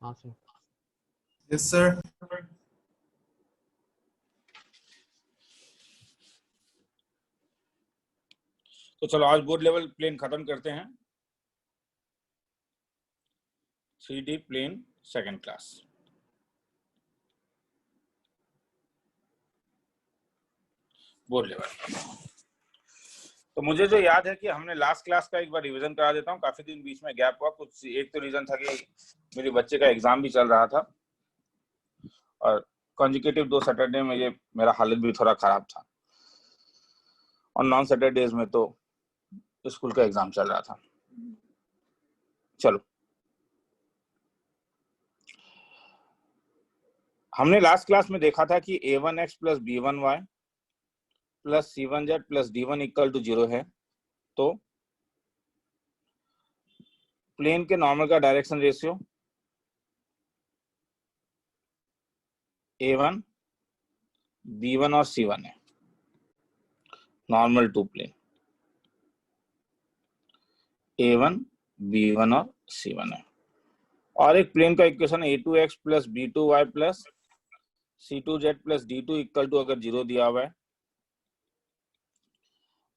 हाँ sir. Yes sir. तो चलो आज बोर्ड लेवल प्लेन खत्म करते हैं। 3D plane second class. Board level. तो मुझे जो याद है कि हमने लास्ट क्लास का एक बार रिवीजन करा देता हूँ। काफी दिन बीच में गैप हुआ, कुछ एक तो रीजन था कि मेरे बच्चे का एग्जाम भी चल रहा था और कॉन्जिक्यूटिव 2 सैटरडे में ये मेरा हालत भी थोड़ा खराब था और नॉन सैटरडेज में तो स्कूल का एग्जाम चल रहा था। चलो, हमने लास्ट क्लास में देखा था कि a1x plus b1y plus c1z plus d1 equal to 0 है। तो प्लेन के नॉर्मल का डायरेक्शन रेशियो a1 b1 और c1 है, normal to plane a1 b1 और c1 है। और एक प्लेन का equation a2x plus b2y plus c2z plus d2 equal to अगर 0 दिया हुआ है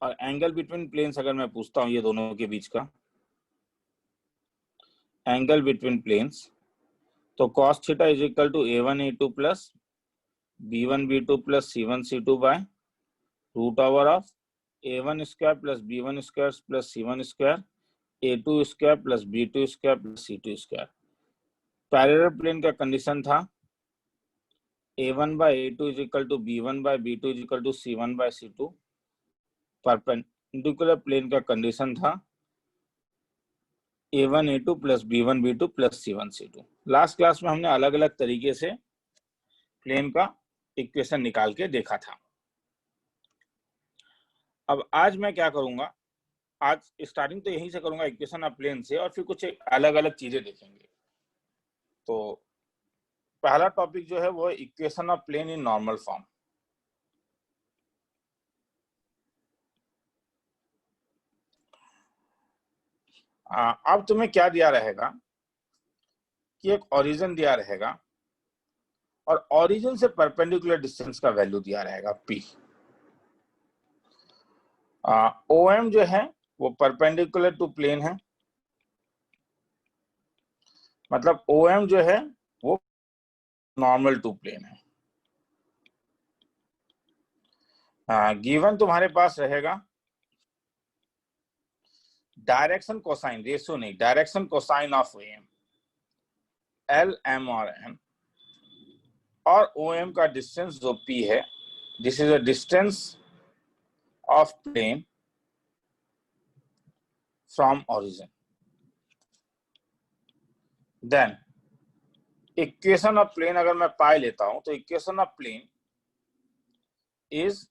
और एंगल बिटवीन प्लेन्स अगर मैं पूछता हूं ये दोनों के बीच का एंगल बिटवीन प्लेन्स, तो cos theta is equal to a1 a2 plus b1 b2 plus c1 c2 by root over of a1 square plus b1 square plus c1 square a2 square plus b2 square plus c2 square. Parallel plane का condition था a1 by a2 is equal to b1 by b2 is equal to c1 by c2। Perpendicular plane का condition था a1 a2 plus b1 b2 plus c1 c2। Last class में हमने अलग अलग तरीके से प्लेन का इक्वेशन निकाल के देखा था। अब आज मैं क्या करूंगा, आज स्टार्टिंग तो यहीं से करूंगा इक्वेशन ऑफ प्लेन से और फिर कुछ अलग अलग चीजें देखेंगे। तो पहला टॉपिक जो है वो equation of plane in normal form. अब तुम्हें क्या दिया रहेगा कि एक ओरिजिन दिया रहेगा और ओरिजिन से परपेंडिकुलर डिस्टेंस का वैल्यू दिया रहेगा p। OM जो है वो परपेंडिकुलर टू प्लेन है, मतलब OM जो है वो नॉर्मल टू प्लेन है। गिवन तुम्हारे पास रहेगा डायरेक्शन कोसाइन, रेशियो नहीं, direction cosine of OM L M और N और OM का डिस्टेंस जो P है, this is a distance of plane from origin. Then equation of plane अगर मैं पाई लेता हूं तो equation of plane is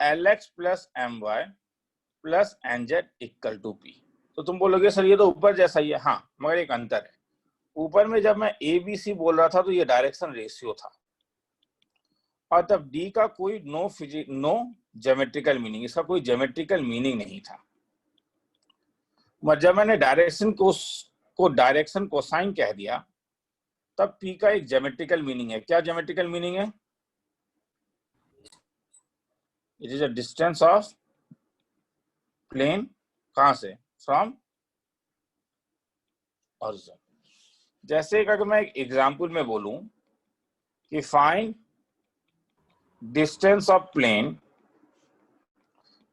Lx plus My plus nz equal to p। तो तुम बोलोगे सर ये तो ऊपर जैसा ही है। हाँ, मगर एक अंतर है। ऊपर में जब मैं ABC बोल रहा था तो ये डायरेक्शन रेशियो था और तब D का कोई नो ज्योमेट्रिकल मीनिंग, इसका कोई ज्योमेट्रिकल मीनिंग नहीं था। जब मैंने डायरेक्शन को डायरेक्शन कोसाइन कह दिया तब P का एक ज्योमेट्रिकल मीनिंग है। क्या ज्योमेट्रिकल मीनिंग है? It is a distance of plane, कहां से? From origin. जैसे अगर मैं एक एग्जांपल में बोलूं कि find distance of plane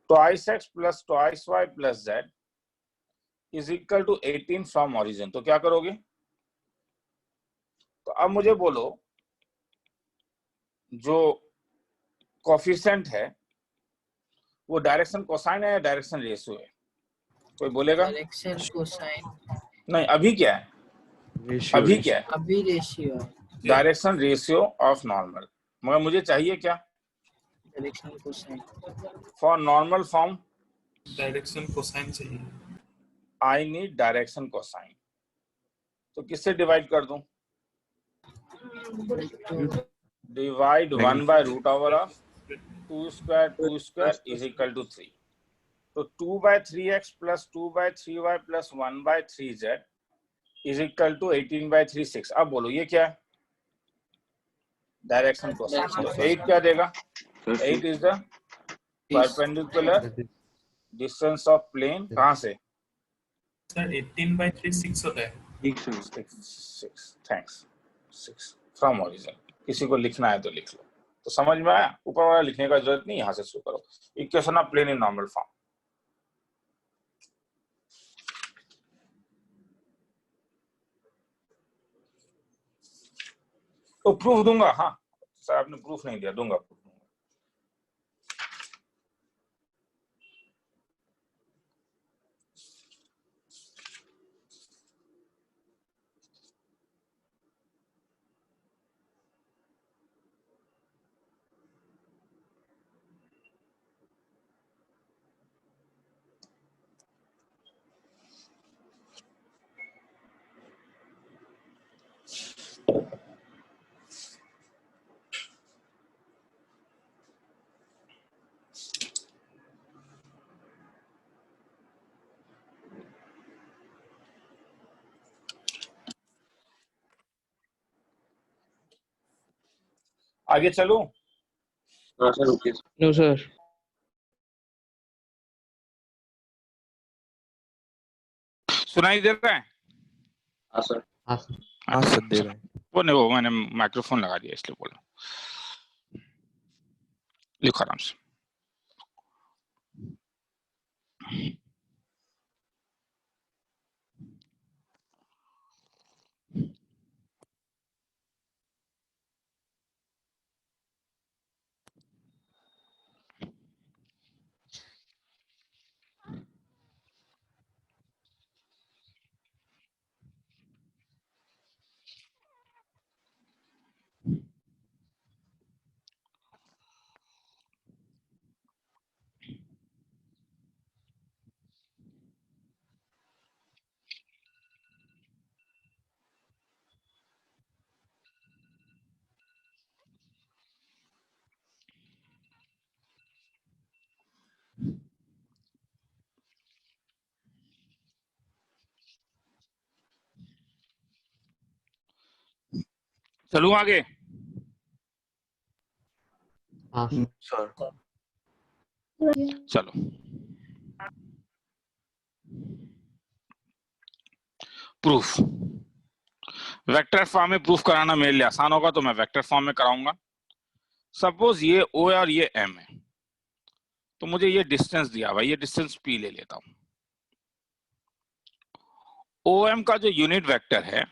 twice x plus twice y plus z is equal to 18 from origin, तो क्या करोगे? तो अब मुझे बोलो जो कोफिशिएंट है वो डायरेक्शन कोसाइन है या डायरेक्शन रेशियो है? कोई बोलेगा? Direction cosine. नहीं, अभी क्या है? रेशियो, अभी क्या है? अभी रेशियो है। Direction ratio of normal. मगर मुझे चाहिए क्या? Direction cosine. For normal form direction cosine चाहिए। I need direction cosine. तो किससे डिवाइड कर दूं? Divide 1 by root over of 2 square is equal to 3। तो 2 by 3x plus 2 by 3y plus 1 by 3z is equal to 18/3/6। अब बोलो ये क्या है? Direction cosine. तो 8 क्या देगा? 8 is the perpendicular distance of plane कहां से? सर 18/3/6 होता है। 6। थैंक्स। 6 from origin. किसी को लिखना है तो लिख लो। तो समझ में आया? ऊपर वाला लिखने का जरूरत नहीं, यहां से शुरू करो। Equation of plane in normal form. तो प्रूफ दूंगा। हाँ सर आपने प्रूफ नहीं दिया, दूंगा प्रूफ। आगे चलूं? No sir. सुनाई दे रहा है? हाँ सर। हाँ सर दे रहे हैं। वो नहीं, वो मैंने माइक्रोफोन लगा दिया इसलिए बोला। लिखो आराम से। चलूं आगे? हाँ सर चलो। प्रूफ। वेक्टर फॉर्म में प्रूफ कराना मेरे लिए आसान होगा तो मैं वेक्टर फॉर्म में कराऊंगा। सपोज ये O है और ये M है, तो मुझे ये डिस्टेंस दिया हुआ, ये डिस्टेंस P ले लेता हूं। OM का जो यूनिट वेक्टर है,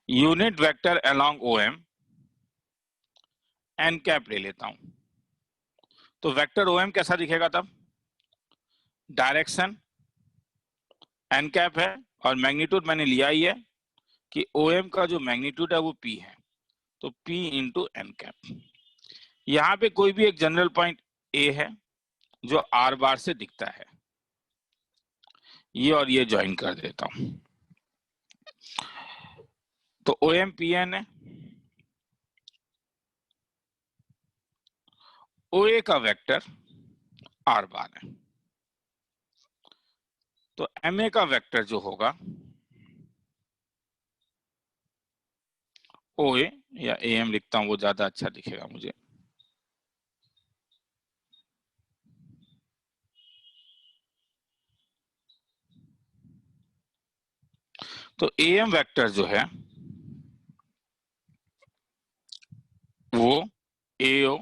unit vector along OM n cap ले लेता हूं। तो वेक्टर OM कैसा दिखेगा तब? डायरेक्शन n कैप है और मैग्नीट्यूड मैंने लिया ही है कि OM का जो मैग्नीट्यूड है वो P है, तो P इंटू n कैप। यहां पे कोई भी एक जनरल पॉइंट A है जो R बार से दिखता है, ये और ये ज्वाइन कर देता हूं। तो OM PN है। OA का वेक्टर R बार है, तो MA का वेक्टर जो होगा OA या AM लिखता हूं, वो ज्यादा अच्छा दिखेगा मुझे। तो AM वेक्टर जो है वो AO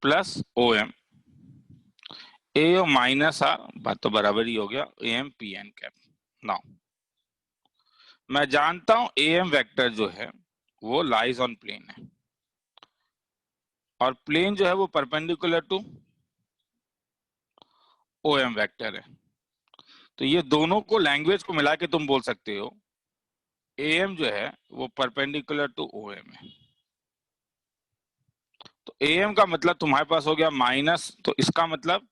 plus OM, AO minus R, बात तो बराबर ही हो गया, AM PN कैप। नाउ मैं जानता हूं AM वेक्टर जो है वो लाइज ऑन प्लेन है, और प्लेन जो है वो परपेंडिकुलर टू OM वेक्टर है। तो ये दोनों को लैंग्वेज को मिला के तुम बोल सकते हो AM जो है वो परपेंडिकुलर टू OM है। तो AM का मतलब तुम्हारे पास हो गया माइनस, तो इसका मतलब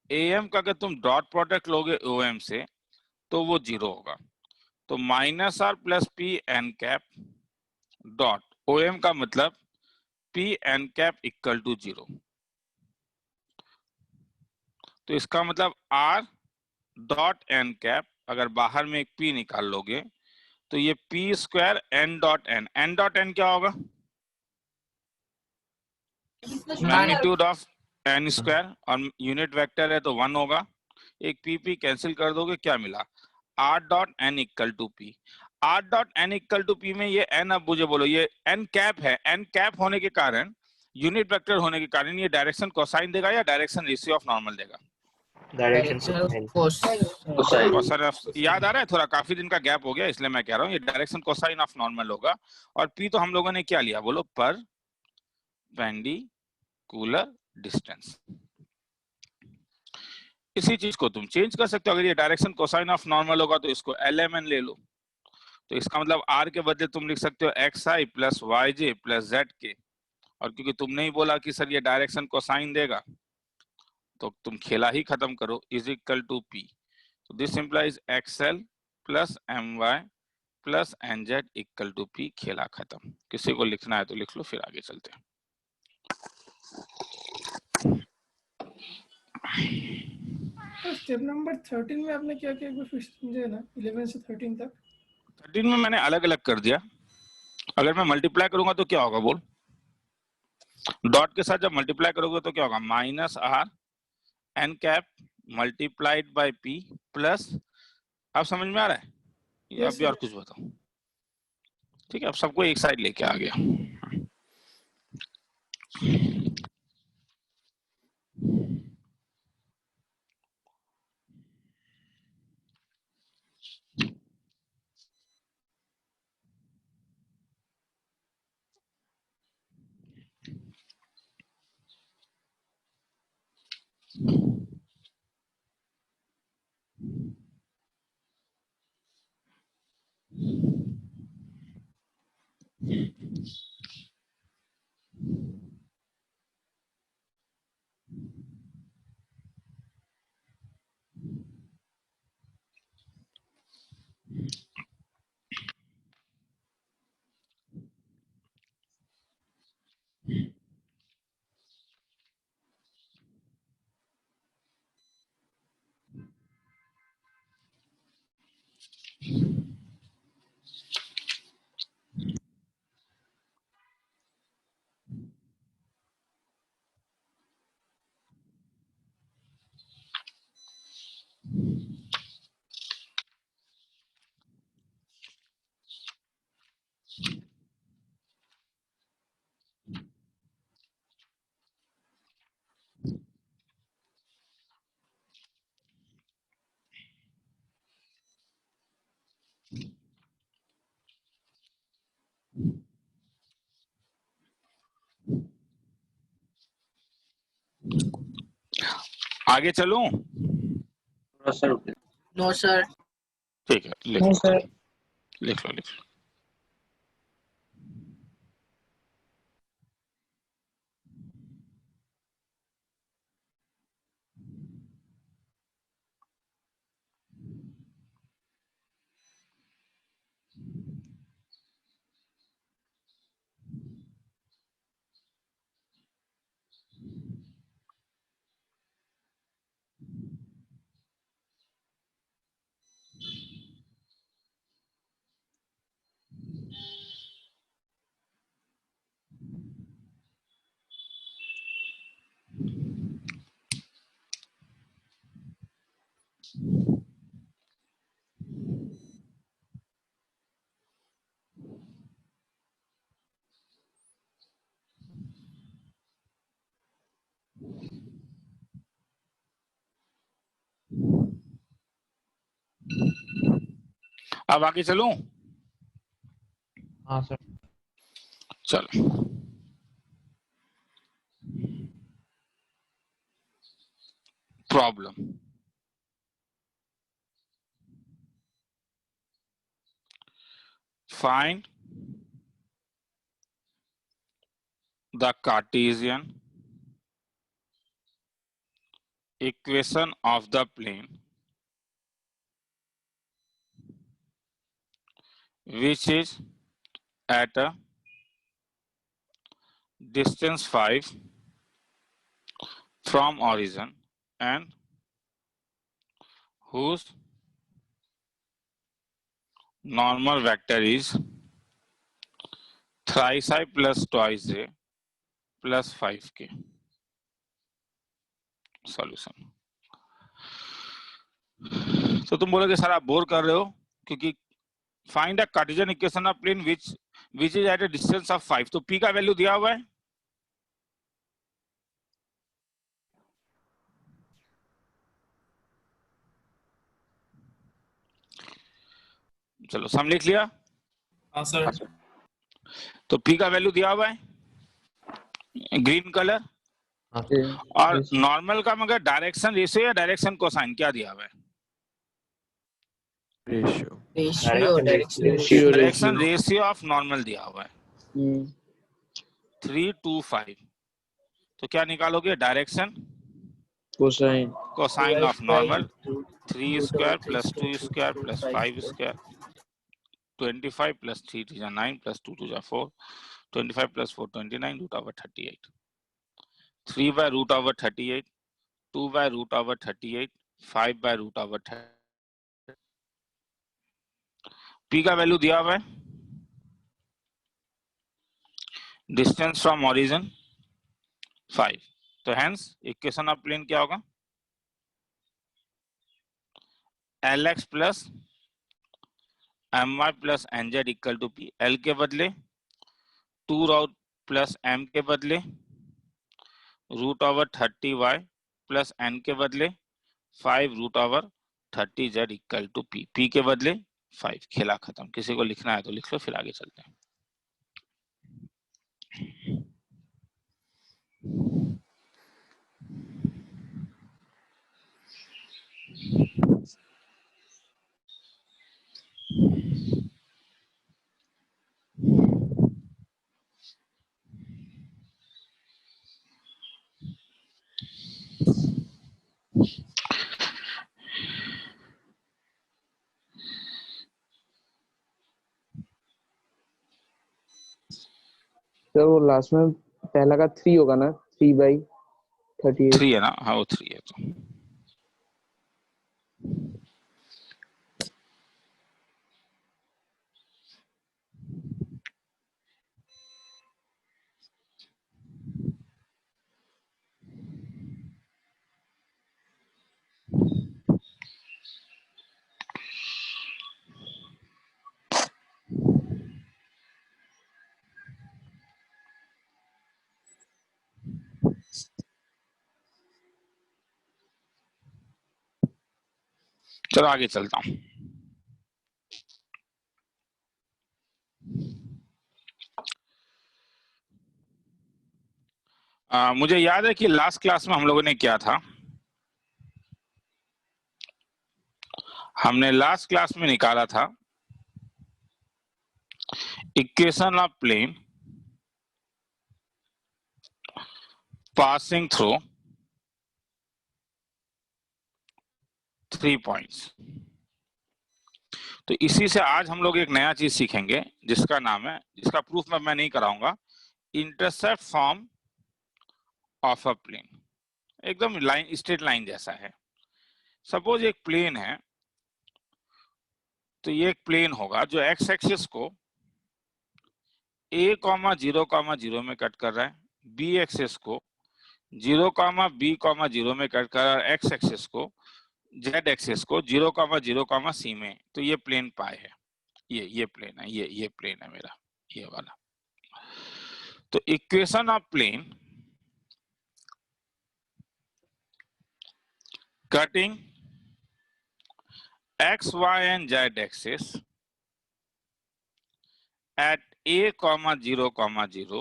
AM का अगर तुम डॉट प्रोडक्ट लोगे OM से तो वो 0 होगा। तो minus R plus P n cap dot OM का मतलब P n cap equal to 0। तो इसका मतलब R डॉट एन कैप, अगर बाहर में एक p निकाल लोगे तो ये p square n dot n, n dot n क्या होगा? मैग्नीट्यूड ऑफ n स्क्वायर, और यूनिट वेक्टर है तो 1 होगा। एक p कैंसिल कर दोगे, क्या मिला? r dot n equal to p। r dot n equal to p में ये n, अब मुझे बोलो, ये n कैप है, n कैप होने के कारण, यूनिट वेक्टर होने के कारण ये डायरेक्शन कोसाइन देगा या डायरेक्शन रेशियो ऑफ नॉर्मल देगा? Direction cosine. कोसाइन। याद आ रहा है? थोड़ा काफी दिन का गैप हो गया इसलिए मैं कह रहा हूँ, ये डायरेक्शन कोसाइन ऑफ नॉर्मल होगा। और p तो हम लोगों ने क्या लिया, बोलो? Perpendicular distance. इसी चीज को तुम चेंज कर सकते हो। अगर ये डायरेक्शन कोसाइन ऑफ नॉर्मल होगा तो इसको lmn ले लो। तो इसका मतलब r के बदले तुम लिख सकते हो xi plus yj plus zk। और क्योंकि तुमने ही बोला कि सर ये डायरेक्शन कोसाइन देगा, तो तुम खेला ही खत्म करो, इज इक्वल टू p। तो this implies xl plus my plus nz equal to p। खेला खत्म। किसी को लिखना है तो लिख लो, फिर आगे चलते हैं। स्टेप नंबर 13 में आपने क्या किया, एक बार फिर समझे ना? 11 से 13 तक 13 में मैंने अलग अलग कर दिया। अगर मैं मल्टीप्लाई करूंगा तो क्या होगा, बोल? डॉट के साथ जब मल्टीप्लाई करोगे तो क्या होगा? Minus r n cap multiplied by p plus, अब समझ में आ रहा है? या Yes, अभी और sir. कुछ बताओ? ठीक है, अब सबको एक साइड लेके आ गया। आगे चलूं? थोड़ा सा रुक जाओ। No, sir. ठीक है, लिख No, लो sir. लिख लो लिख लो। अब आगे चलूं? हाँ सर। चलो, problem. Find the Cartesian equation of the plane which is at a distance 5 from origin and whose normal vector is thrice I plus twice j plus 5k. Solution. तो तुम बोलोगे सर आप बोर कर रहे हो, क्योंकि find a Cartesian equation of plane which is at a distance of 5। तो p का वैल्यू दिया हुआ है, चलो सम लिख लिया। हाँ सर। तो p का वैल्यू दिया हुआ है ग्रीन कलर, और नॉर्मल का मगर डायरेक्शन रेशियो या डायरेक्शन कोसाइन क्या दिया हुआ है? Ratio direction ratio of normal दिया हुआ है 3 to 5। तो क्या निकालोगे? Direction cosine of normal 3 square plus 2 square plus 5 square 25 plus 3 is 9 plus 2 to 4 25 plus 4 29 root over 38 3 by root over 38 2 by root over 38 5 by root over 38। p का value दिया हुआ है, डिस्टेंस फ्रॉम ओरिजिन 5। तो hence equation of plane क्या होगा? lx plus my plus nz equal to p। l के बदले 2 root plus m के बदले root over 30y plus n के बदले 5 root over 30z equal to p। p के बदले 5। खेला खत्म। किसी को लिखना है तो लिख लो, फिर आगे चलते हैं। सर वो लास्ट में पहला का 3 होगा ना, 3/38। 3 है ना? हाँ वो 3 है। तो चलो आगे चलता हूं। मुझे याद है कि लास्ट क्लास में हम लोगों ने क्या था, हमने लास्ट क्लास में निकाला था equation of plane passing through 3 points. तो इसी से आज हम लोग एक नया चीज सीखेंगे जिसका नाम है, जिसका प्रूफ मैं नहीं कराऊंगा, intercept form of a plane. एकदम लाइन, स्ट्रेट लाइन जैसा है। सपोज एक प्लेन है, तो ये एक प्लेन होगा जो एक्स एक्सिस को a,0,0 में कट कर रहा है, बी एक्सिस को 0,b,0 में कट कर रहा है, एक्स एक्सिस को, जेड एक्सिस को 0,0, c में। तो ये प्लेन पाई है, ये प्लेन है, ये प्लेन है मेरा, ये वाला। तो equation of plane cutting x, y and z axis at a,0,0,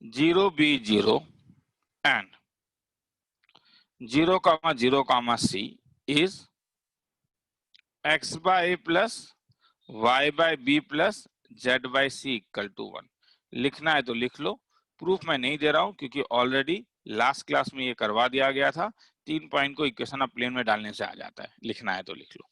0b0 and 0,0, c is x by a plus y by b plus z by c equal to 1। लिखना है तो लिख लो, प्रूफ मैं नहीं दे रहा हूं क्योंकि ऑलरेडी लास्ट क्लास में ये करवा दिया गया था। 3 पॉइंट को इक्वेशन ऑफ प्लेन में डालने से आ जाता है। लिखना है तो लिख लो।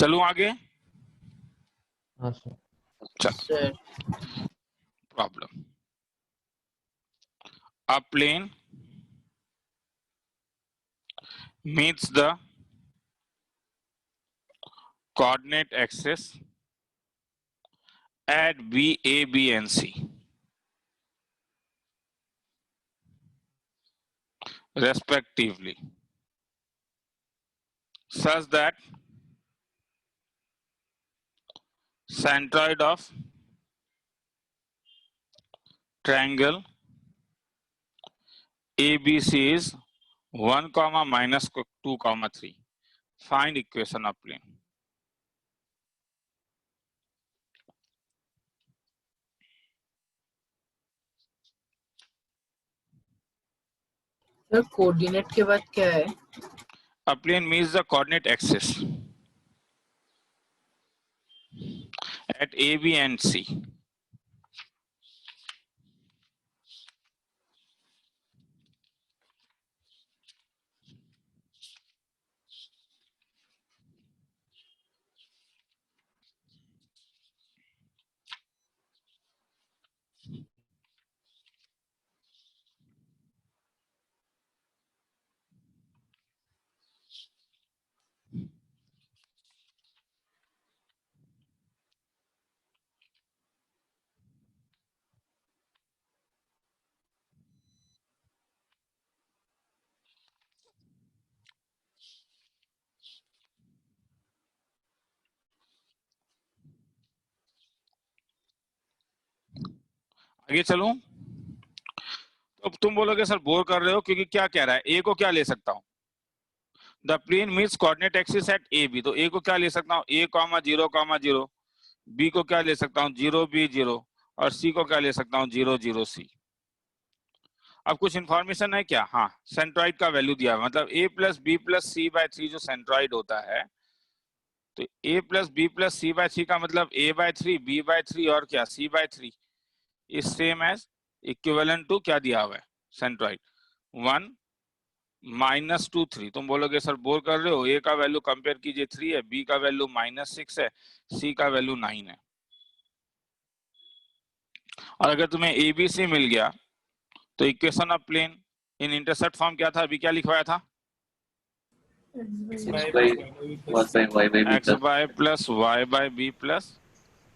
चलूं आगे? हाँ सर। चल, Sir. Problem. A plane meets the coordinate axis at B, A, B, and C, respectively, such that centroid of triangle ABC is 1, minus 2, 3. Find equation of plane. Sir, coordinate के बाद क्या है? A plane meets the coordinate axis at A, B, and C. आगे चलूं? तो तुम बोलोगे sir bore कर रहे हो, क्योंकि क्या कह रहा है, ए को क्या ले सकता हूं? The plane meets coordinate axis at A B, तो ए को क्या ले सकता हूं? ए, 0, 0, बी को क्या ले सकता हूं? 0, B, 0, और सी को क्या ले सकता हूं? 0, 0, C। अब कुछ इंफॉर्मेशन है क्या? हाँ, सेंट्रॉइड का वैल्यू दिया है, मतलब a plus B plus C by 3 जो सेंट्रॉइड होता है, तो a plus B plus C by 3 का मतलब a बाय 3, b बाय 3 और क्या c by 3 is same as equivalent to क्या दिया हुआ है? सेंट्रॉइड 1 -2, 3। तुम बोलोगे सर बोर कर रहे हो, a का वैल्यू कंपेयर कीजिए 3 है, b का वैल्यू -6 है, c का वैल्यू 9 है। और अगर तुम्हें ABC मिल गया तो equation of plane in intercept form क्या था? अभी क्या लिखवाया था? X X by by x by plus y by b plus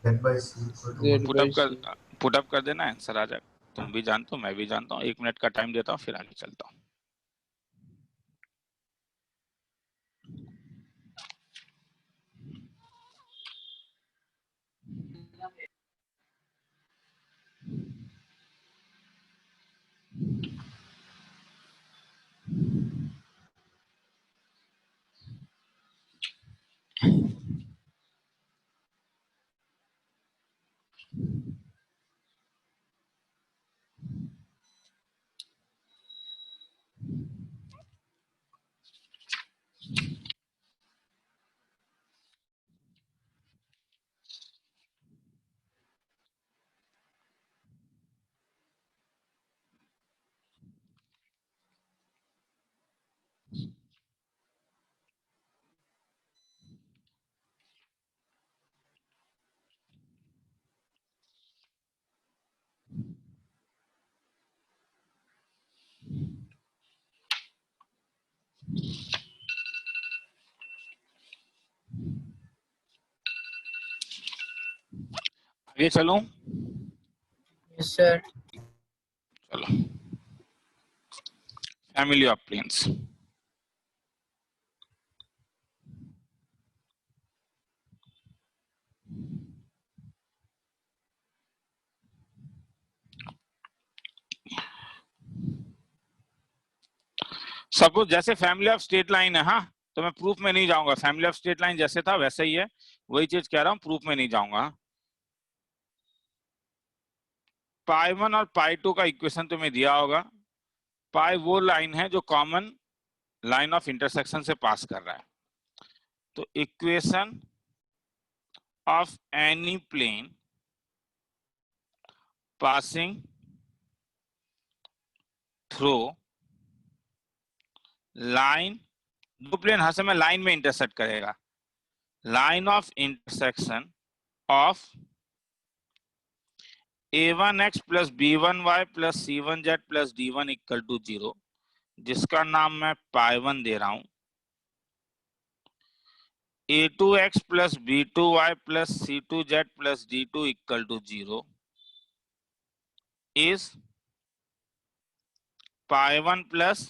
Z by C equal to Z by C. Put up कर देना, आंसर आ जाएगा। तुम भी जानते हो, मैं भी जानता हूँ। 1 मिनट का टाइम देता हूँ, फिर आगे चलता हूँ। आगे चलूं? Yes, sir. चलो, फैमिली ऑफ प्लेन्स। सपोज जैसे फैमिली ऑफ स्ट्रेट लाइन है, हाँ, तो मैं प्रूफ में नहीं जाऊंगा। फैमिली ऑफ स्ट्रेट लाइन जैसे था वैसे ही है, वही चीज कह रहा हूँ, प्रूफ में नहीं जाऊंगा। π1 और π2 का इक्वेशन तुम्हें दिया होगा। पाई वो लाइन है जो कॉमन लाइन ऑफ इंटरसेक्शन से पास कर रहा है। तो equation of any plane passing through line, दो प्लेन हर समय लाइन में इंटरसेक्ट करेगा, line of intersection of a1x plus b1y plus c1z plus d1 equal to 0, जिसका नाम मैं पाई1 दे रहा हूं, a2x plus b2y plus c2z plus d2 equal to 0 is पाई1 plus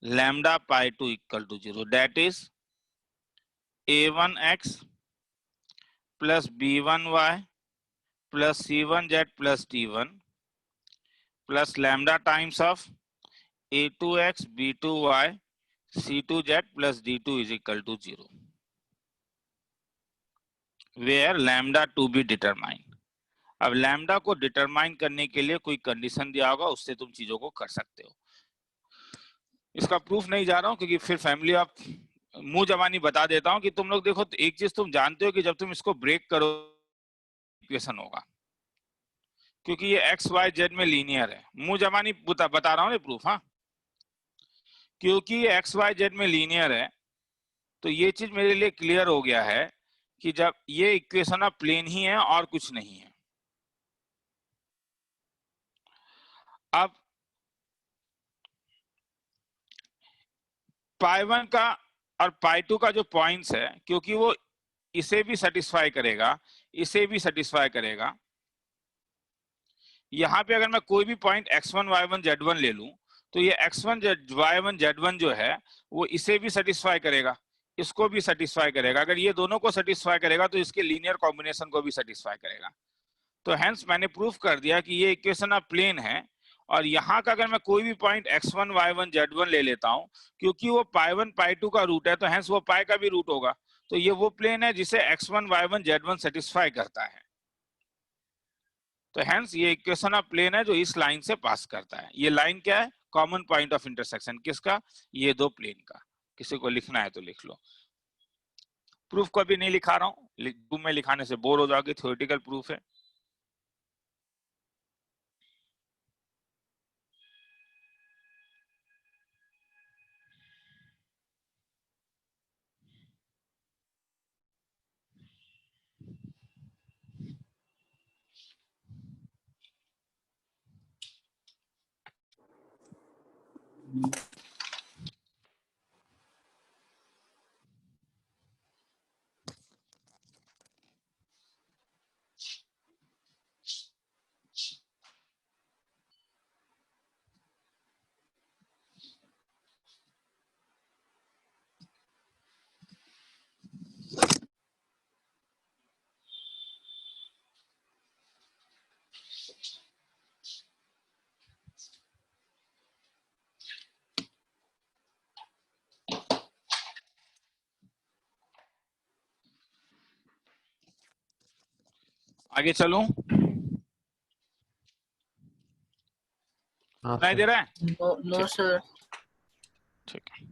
lambda पाई2 equal to 0, that is a1x plus b1y plus c1z plus d1 plus lambda times of a2x b2y c2z plus d2 is equal to 0, where lambda to be determined. अब lambda को determine करने के लिए कोई condition दिया होगा, उससे तुम चीजों को कर सकते हो। इसका प्रूफ नहीं जा रहा हूं क्योंकि फिर फैमिली ऑफ मुंह जबानी बता देता हूं कि तुम लोग देखो, तो एक चीज तुम जानते हो कि जब तुम इसको ब्रेक करो इक्वेशन होगा, क्योंकि ये एक्स वाई जेड में लीनियर है। मुंह जबानी बता रहा हूं ना प्रूफ। हाँ, क्योंकि ये एक्स वाई जेड में लीनियर है, तो ये चीज मेरे लिए क्लियर हो गया है कि जब ये इक्वेशन ऑफ प्लेन ही है और कुछ नहीं है। अब पाई1 का और पाई2 का जो पॉइंट्स है, क्योंकि वो इसे भी सेटिस्फाई करेगा, इसे भी सेटिस्फाई करेगा, यहां पे अगर मैं कोई भी पॉइंट x1 y1 z1 ले लूं, तो ये x1 y1 z1 जो है वो इसे भी सेटिस्फाई करेगा, इसको भी सेटिस्फाई करेगा। अगर ये दोनों को सेटिस्फाई करेगा तो इसके लीनियर कॉम्बिनेशन को भी सेटिस्फाई करेगा। तो हेंस मैंने प्रूफ कर दिया कि ये इक्वेशन ऑफ प्लेन है, और यहाँ का अगर मैं कोई भी पॉइंट x1 y1 z1 ले लेता हूं, क्योंकि वो पाई1 पाई2 का रूट है, तो हेंस वो पाई का भी रूट होगा। तो ये वो प्लेन है जिसे x1 y1 z1 सेटिस्फाई करता है। तो हेंस ये इक्वेशन ऑफ प्लेन है जो इस लाइन से पास करता है। ये लाइन क्या है? कॉमन पॉइंट ऑफ इंटरसेक्शन किसका? ये दो प्लेन का। किसी को लिखना है तो लिख लो। प्रूफ को अभी नहीं लिखा रहा हूं, बुक में लिखाने से बोर हो जाओगे, थ्योरेटिकल प्रूफ है। आगे चलूं? हाँ नहीं दे रहा है? No sir. ठीक है।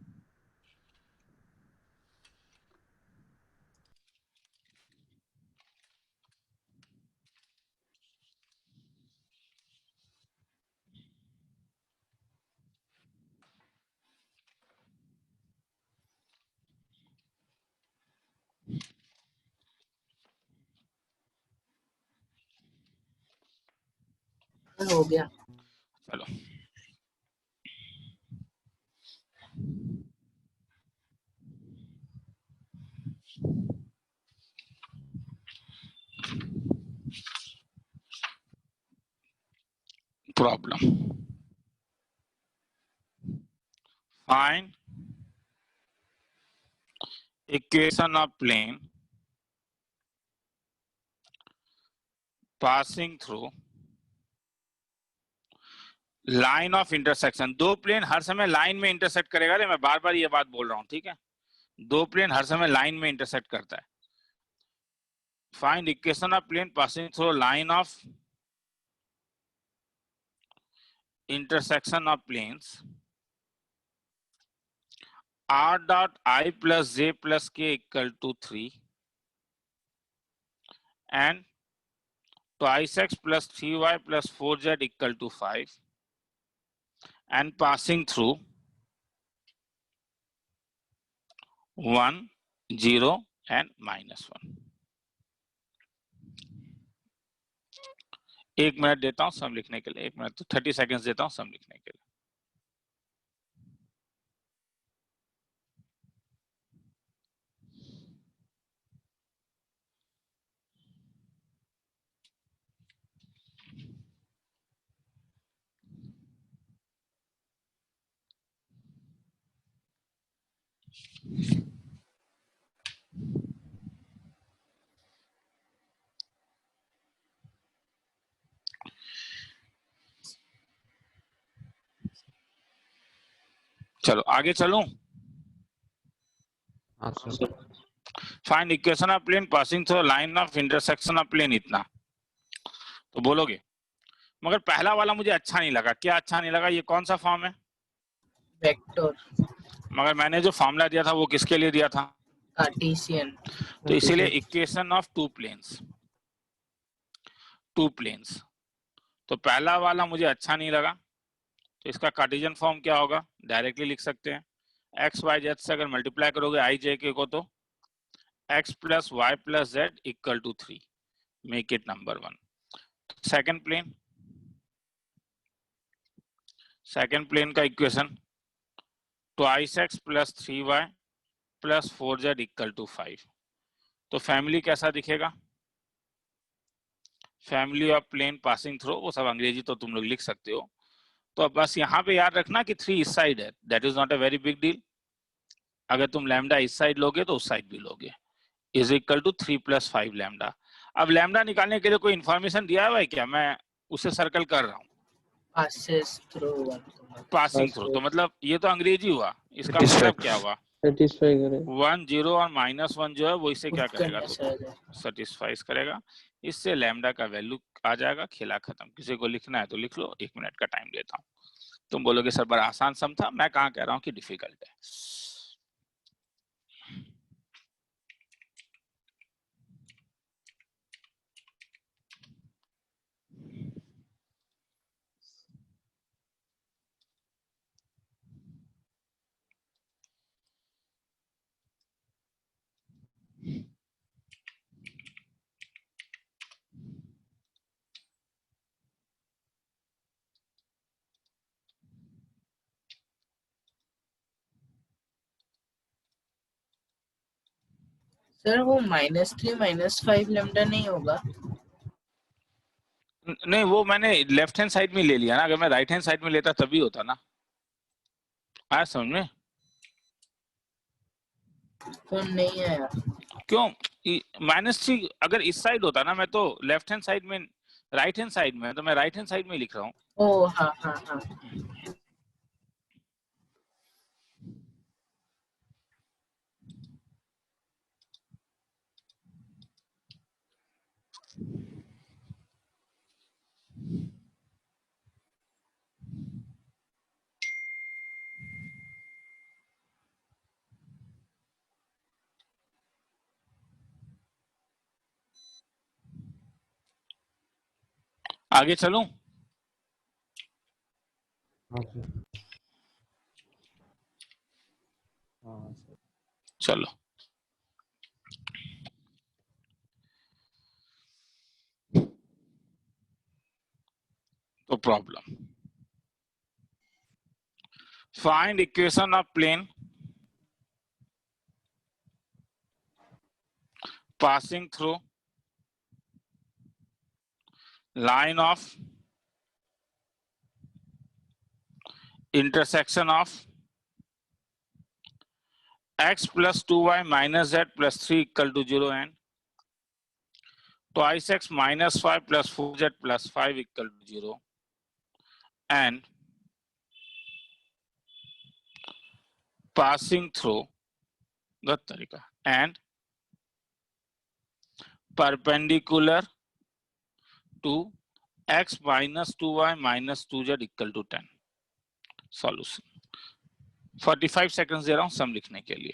हो गया। चलो problem, find equation of plane passing through line of intersection. दो प्लेन हर समय लाइन में इंटरसेक्ट करेगा रे, मैं बार बार ये बात बोल रहा हूं, ठीक है? दो प्लेन हर समय लाइन में इंटरसेक्ट करता है। Find equation of plane passing through line of intersection of planes r dot I plus j plus k equal to 3 and twice x plus 3y plus 4z equal to 5 and passing through 1 0 and -1। 1 minute देता हूं सम लिखने के लिए, 1 minute तो 30 seconds देता हूं सम लिखने के लिए। चलो आगे चलूं। हाँ sir. Find equation of plane passing through line of intersection of plane, इतना तो बोलोगे। मगर पहला वाला मुझे अच्छा नहीं लगा। क्या अच्छा नहीं लगा? ये कौन सा फॉर्म है? वेक्टर, मगर मैंने जो फॉर्मूला दिया था वो किसके लिए दिया था? कार्टेशियन। तो इसीलिए इक्वेशन ऑफ टू प्लेन्स, तो पहला वाला मुझे अच्छा नहीं लगा। तो इसका कार्टेशियन फॉर्म क्या होगा? डायरेक्टली लिख सकते हैं, एक्स वाई जेड से अगर मल्टीप्लाई करोगे आई जे के को, तो x plus Y plus Z equal to 3, make it number 1। Second plane का equation twice X plus 3y plus 4z equal to 5। तो फैमिली कैसा दिखेगा? Family of plane passing through, वो सब अंग्रेजी तो तुम लोग लिख सकते हो। तो अब बस यहाँ पे याद रखना कि 3 इस साइड है, that is not a very big deal. अगर तुम लैम्डा इस साइड लोगे तो उस साइड भी लोगे, इज इक्वल टू 3 + 5 लैम्डा। अब लैम्डा निकालने के लिए कोई इन्फॉर्मेशन दिया हुआ है क्या? मैं उसे सर्कल कर रहा हूँ, पासिंग थ्रू पासिंग थ्रू। तो मतलब ये तो अंग्रेजी हुआ, इसका Satisfy. मतलब क्या हुआ? सेटिस्फाई करे। 1 0 और -1 जो है वो इसे क्या करेगा? तो तो सेटिस्फाइज करेगा। इससे लैम्डा का वैल्यू आ जाएगा, खेला खत्म। किसी को लिखना है तो लिख लो, 1 मिनट का टाइम देता हूँ। तुम बोलोगे सर बड़ा आसान सम था, मैं कहाँ कह रहा हूँ कि डिफिकल्ट है। सर वो -3 -5 लैम्डा नहीं होगा? नहीं, वो मैंने लेफ्ट हैंड साइड में ले लिया ना। अगर मैं राइट हैंड साइड में लेता तभी होता ना। आया समझ में? फोन नहीं आया। क्यों? -3 अगर इस साइड होता ना, मैं तो लेफ्ट हैंड साइड में, राइट हैंड साइड में, तो मैं राइट हैंड साइड में लिख रहा हूँ। ओ हाँ हाँ हाँ। आगे चलूं? हाँ सर। हाँ सर। चलो, तो problem, find equation of plane passing through line of intersection of x plus 2y minus z plus 3 equal to 0 and twice x minus 5 plus 4z plus 5 equal to 0 and passing through the tarika and perpendicular to x minus 2y minus 2z equal to 10। Solution 45 seconds दे रहा हूं सम लिखने के लिए।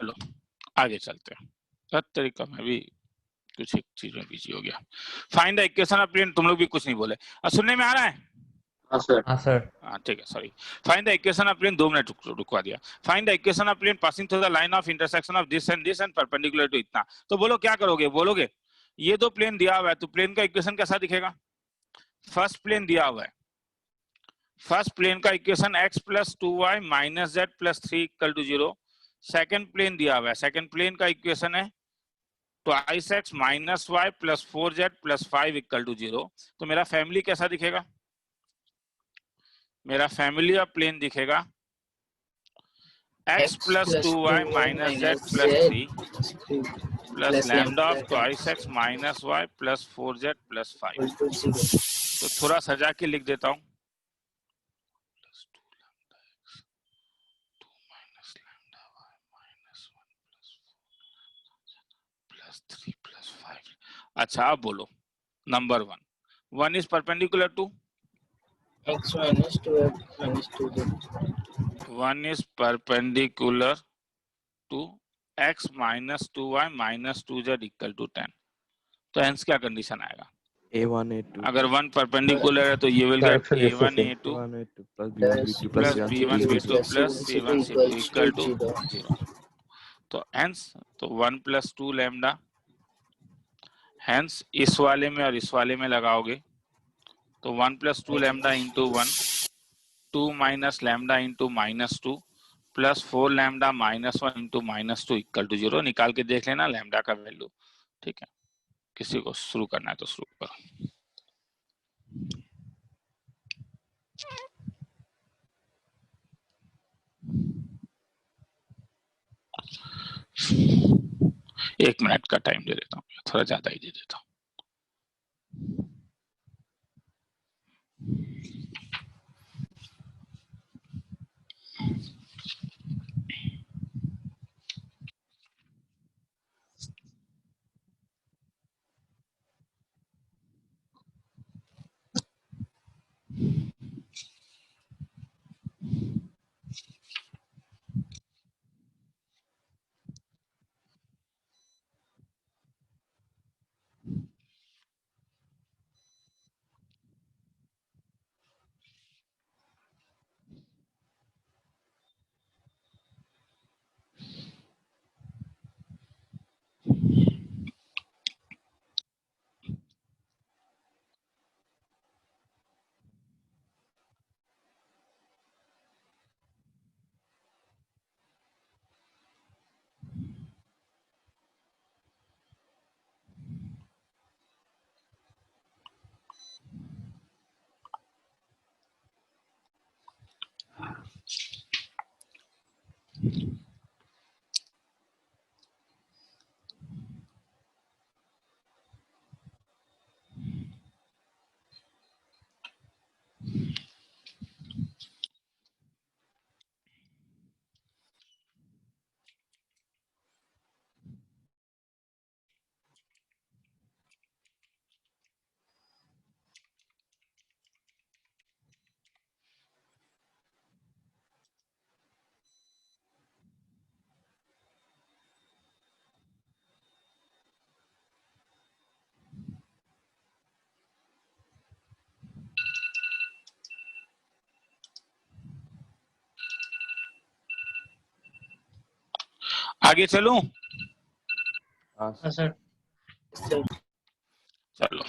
चलो आगे चलते हैं। हर तरीका मैं भी कुछ एक चीज में बिजी हो गया। Find the equation of plane, तुम लोग भी कुछ नहीं बोले, सुनने में आ रहा है? हाँ सर। हाँ ठीक है, sorry. Find the equation of plane, 2 minute रुकवा दिया। Find the equation of plane passing through the line of intersection of this and perpendicular to इतना। तो बोलो क्या करोगे? बोलोगे ये दो प्लेन दिया हुआ है तो प्लेन का इक्वेशन कैसा दिखेगा? फर्स्ट प्लेन दिया हुआ है, फर्स्ट प्लेन का equation x plus 2y minus z plus 3 equal to 0। Second plane दिया हुआ है, सेकेंड प्लेन का इक्वेशन है twice x minus y plus 4z plus 5 equal to 0। तो मेरा फैमिली कैसा दिखेगा? मेरा फैमिली ऑफ प्लेन दिखेगा x plus 2y minus z plus 3 plus lambda of twice x minus y plus 4z plus 5। तो थोड़ा सजा के लिख देता हूं, अच्छा अब बोलो number 1 is perpendicular to x minus 2f minus 2z. 1 is perpendicular to x minus 2y minus 2z equal to 10। तो हेंस क्या कंडीशन आएगा? A1 A2 अगर 1 परपेंडिकुलर है तो ये will get A1 A2 plus plus B1 B2 plus C1 C2 equal to 0। तो hence तो 1 plus 2 lambda, hence इस वाले में और इस वाले में लगाओगे तो 1 plus 2 lambda into 1, 2 minus lambda into minus 2 plus 4 lambda minus 1 into minus 2 equal to 0। निकाल के देख लेना लैम्डा का वैल्यू, ठीक है। किसी को शुरू करना है तो शुरू करो। एक मिनट का टाइम दे देता हूँ, थोड़ा ज्यादा ही दे देता हूँ। आगे चलूं? हाँ सर। चलो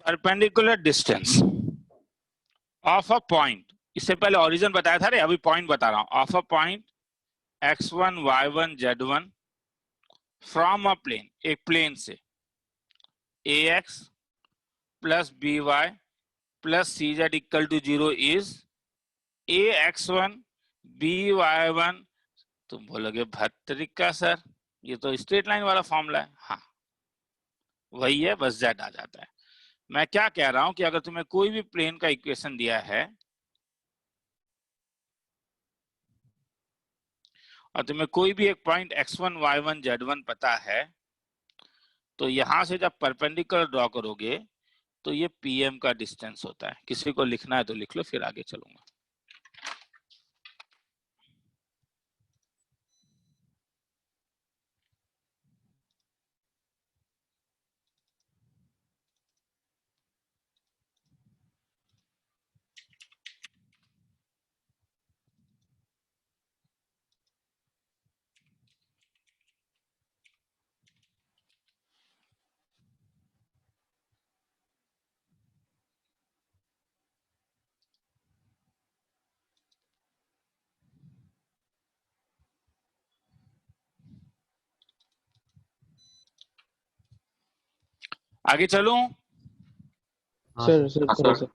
perpendicular distance of a point, इससे पहले ओरिजिन बताया था रे, अभी पॉइंट बता रहा हूं। Of a point x1 y1 z1 from a plane, एक प्लेन से ax plus by plus cz equal to 0 is ax1 by1। तुम बोलोगे भत्रिका सर ये तो स्ट्रेट लाइन वाला फॉर्मूला है। हाँ वही है, बस z आ जाता है। मैं क्या कह रहा हूं कि अगर तुम्हें कोई भी प्लेन का इक्वेशन दिया है और तुम्हें कोई भी एक पॉइंट x1 y1 z1 पता है तो यहां से जब परपेंडिकुलर ड्रॉ करोगे तो ये pm का डिस्टेंस होता है। किसी को लिखना है तो लिख लो, फिर आगे चलूंगा। आगे चलूं? सर सर थोड़ा सा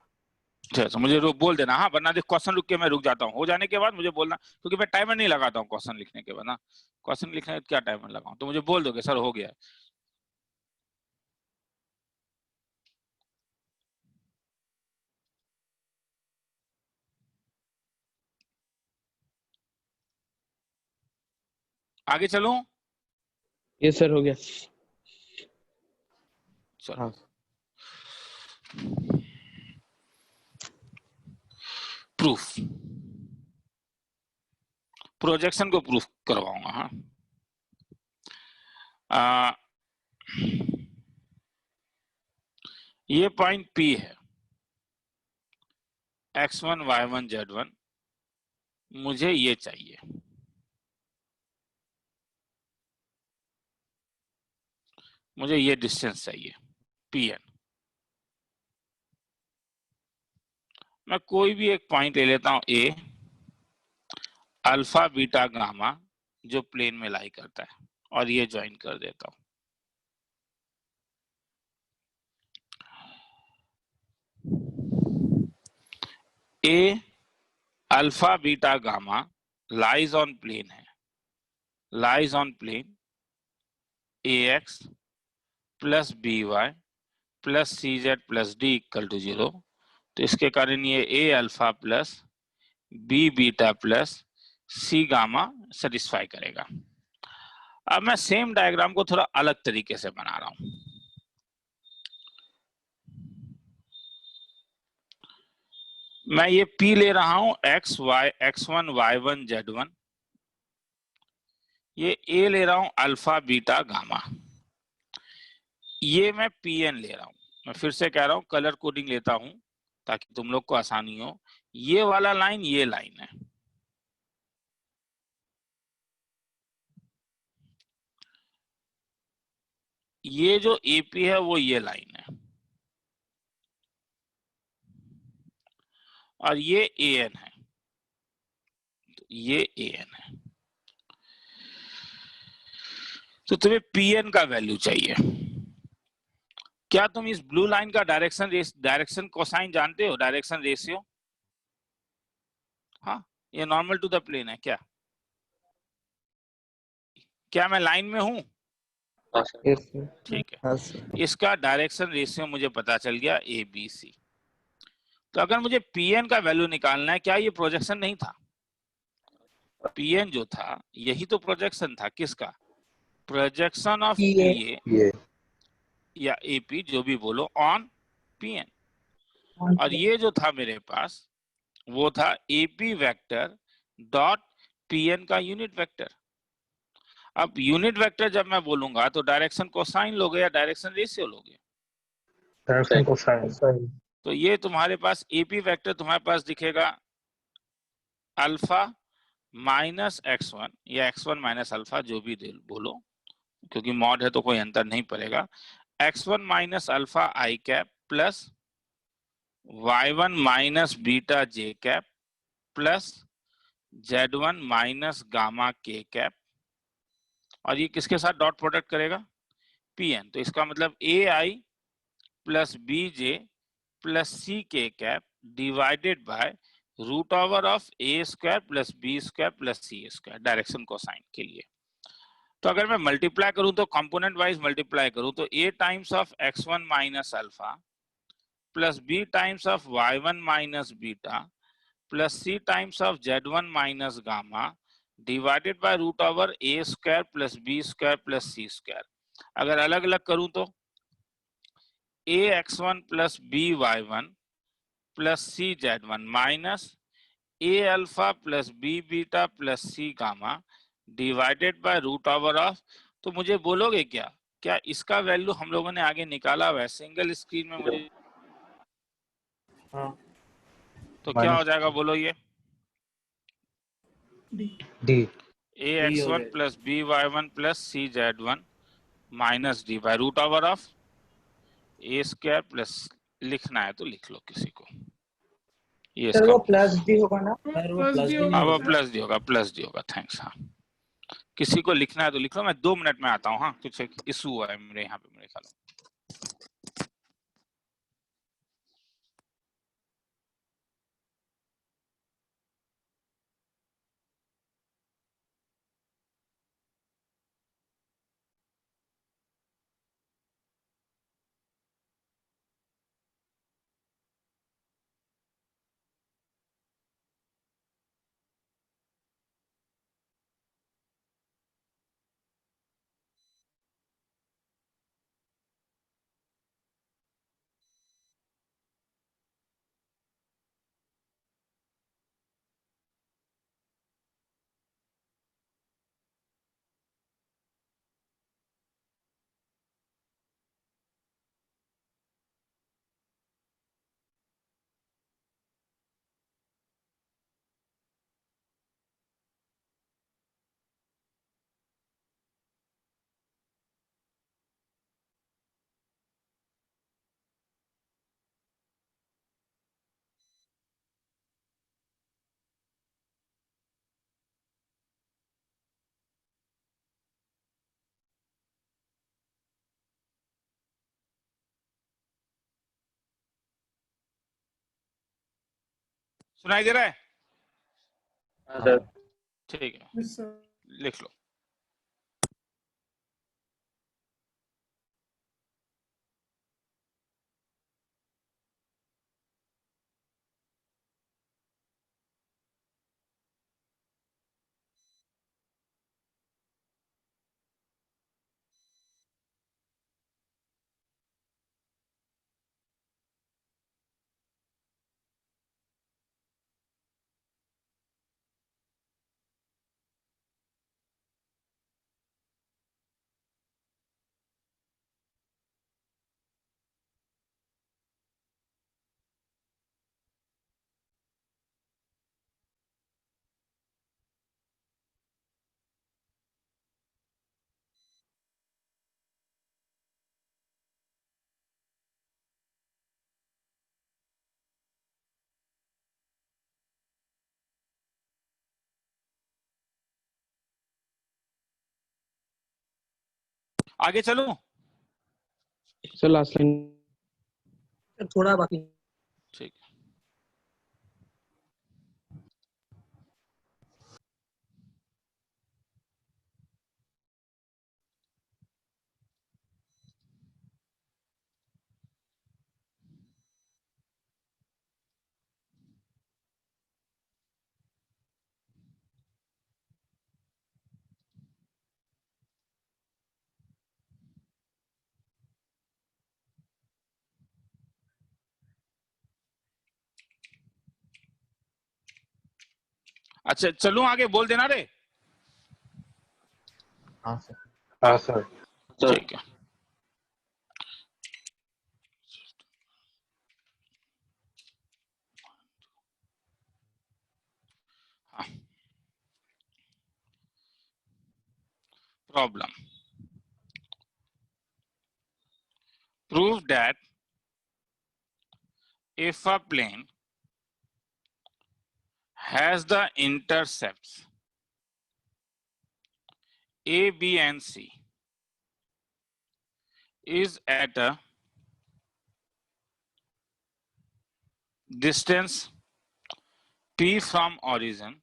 अच्छा, मुझे बोल देना, हाँ, वरना क्वेश्चन रुक के मैं रुक जाता हूँ, हो जाने के बाद मुझे बोलना, क्योंकि मैं टाइमर नहीं लगाता हूँ क्वेश्चन लिखने के बाद ना, क्वेश्चन लिखने में क्या टाइमर लगाऊं, तो मुझे बोल दोगे सर हो गया। आगे चलूं? ये सर हो गया। चलो। हाँ प्रूफ, प्रोजेक्शन को प्रूफ करवाऊंगा। हाँ, ये पॉइंट P है, x1 y1 z1, मुझे ये चाहिए, मुझे ये डिस्टेंस चाहिए Pn। मैं कोई भी एक पॉइंट ले लेता हूं A, अल्फा बीटा गामा, जो प्लेन में लाई करता है, और ये ज्वाइन कर देता हूं। A alpha beta gamma lies on plane है, lies on plane ax plus by plus cz plus d equal to 0। तो इसके कारण ये a alpha plus b beta plus c gamma satisfy करेगा। अब मैं सेम डायग्राम को थोड़ा अलग तरीके से बना रहा हूं। मैं ये P ले रहा हूं x1 y1 z1, ये A ले रहा हूं अल्फा बीटा गामा, ये मैं Pn ले रहा हूं। मैं फिर से कह रहा हूं, कलर कोडिंग लेता हूं ताकि तुम लोग को आसानी हो। ये वाला लाइन ये लाइन है, ये जो AP है वो ये लाइन है, और ये AN है, तो ये AN है। तो तुम्हें Pn का वैल्यू चाहिए। क्या तुम इस ब्लू लाइन का डायरेक्शन कोसाइन जानते हो, डायरेक्शन रेशियो? हाँ, ये नॉर्मल टू द प्लेन है क्या? क्या मैं लाइन में हूं? Yes sir. ठीक है, हाँ सर। इसका डायरेक्शन रेशियो मुझे पता चल गया ABC। तो अगर मुझे Pn का वैल्यू निकालना है, क्या ये प्रोजेक्शन नहीं था? Pn जो था यही तो प्रोजेक्शन था, किसका? प्रोजेक्शन ऑफ PA ये या AP, जो भी बोलो, ऑन Pn। और ये जो था मेरे पास वो था AP वेक्टर डॉट Pn का यूनिट वेक्टर। अब यूनिट वेक्टर जब मैं बोलूंगा तो डायरेक्शन कोसाइन लोगे या डायरेक्शन रेशियो लोगे? Direction cosine. तो ये तुम्हारे पास AP वेक्टर तुम्हारे पास दिखेगा अल्फा माइनस x1 या x1 माइनस अल्फा, जो भी बोलो, क्योंकि मॉड है तो कोई अंतर नहीं पड़ेगा। x1 minus alpha I cap plus y1 minus beta J cap plus z1 minus gamma K cap, और ये किसके साथ डॉट प्रोडक्ट करेगा? Pn। तो इसका मतलब ai plus bj plus c के cap divided by root over of a square plus b square plus c square, direction cosine के लिए। तो अगर मैं मल्टीप्लाई करूं तो कंपोनेंट वाइज मल्टीप्लाई करूं तो a times of x1 minus alpha plus b times of y1 minus beta plus c times of z1 minus gamma divided by root over a square plus b square plus c square. अगर अलग अलग करूं तो a x1 plus b y1 plus c z1 minus a alpha plus b beta plus c gamma divided by root over of. तो मुझे बोलोगे क्या, क्या इसका वैल्यू हम लोगों ने आगे निकाला हुआ है सिंगल स्क्रीन में मुझे? हाँ। तो क्या हो जाएगा बोलो? ये D ax1 plus by1 plus cz1 minus D by root over of a square plus, लिखना है तो लिख लो किसी को। ये सर वो प्लस डी होगा ना? हाँ वो प्लस डी होगा, प्लस डी होगा, थैंक्स। हाँ, किसी को लिखना है तो लिख लो, मैं 2 मिनट में आता हूँ। हाँ, कुछ इशू हुआ है मेरे यहाँ पे, मेरे ख्याल में। सुनाई दे रहा है? हाँ सर। ठीक है, Yes, sir. लिख लो। आगे चलूं? सर लास्ट लाइन थोड़ा बाकी। ठीक है। अच्छा चलूं आगे, बोल देना रे। हाँ सर। हाँ सर। ठीक है। हाँ, problem. Prove that if a plane has the intercepts A, B, and C is at a distance P from origin,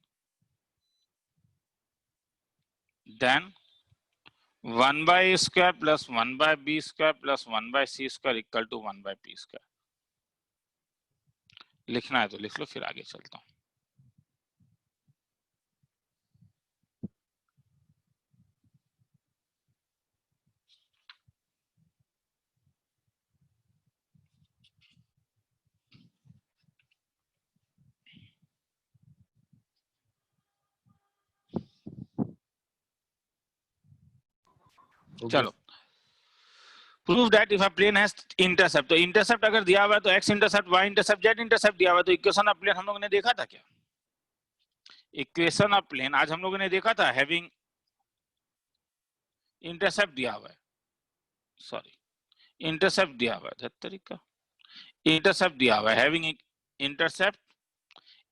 then 1 by A square plus 1 by B square plus 1 by C square equal to 1 by P square। लिखना है तो लिख लो, फिर आगे चलता हूं। चलो, prove that if a plane has intercept, तो इंटरसेप्ट अगर दिया हुआ है तो x intercept, y intercept, z intercept दिया हुआ है, तो इक्वेशन ऑफ प्लेन हम लोगों ने देखा था क्या? इक्वेशन ऑफ प्लेन आज हम लोगों ने देखा था, हैविंग इंटरसेप्ट दिया हुआ है, सॉरी इंटरसेप्ट दिया हुआ है, तरीका इंटरसेप्ट दिया हुआ है, having intercept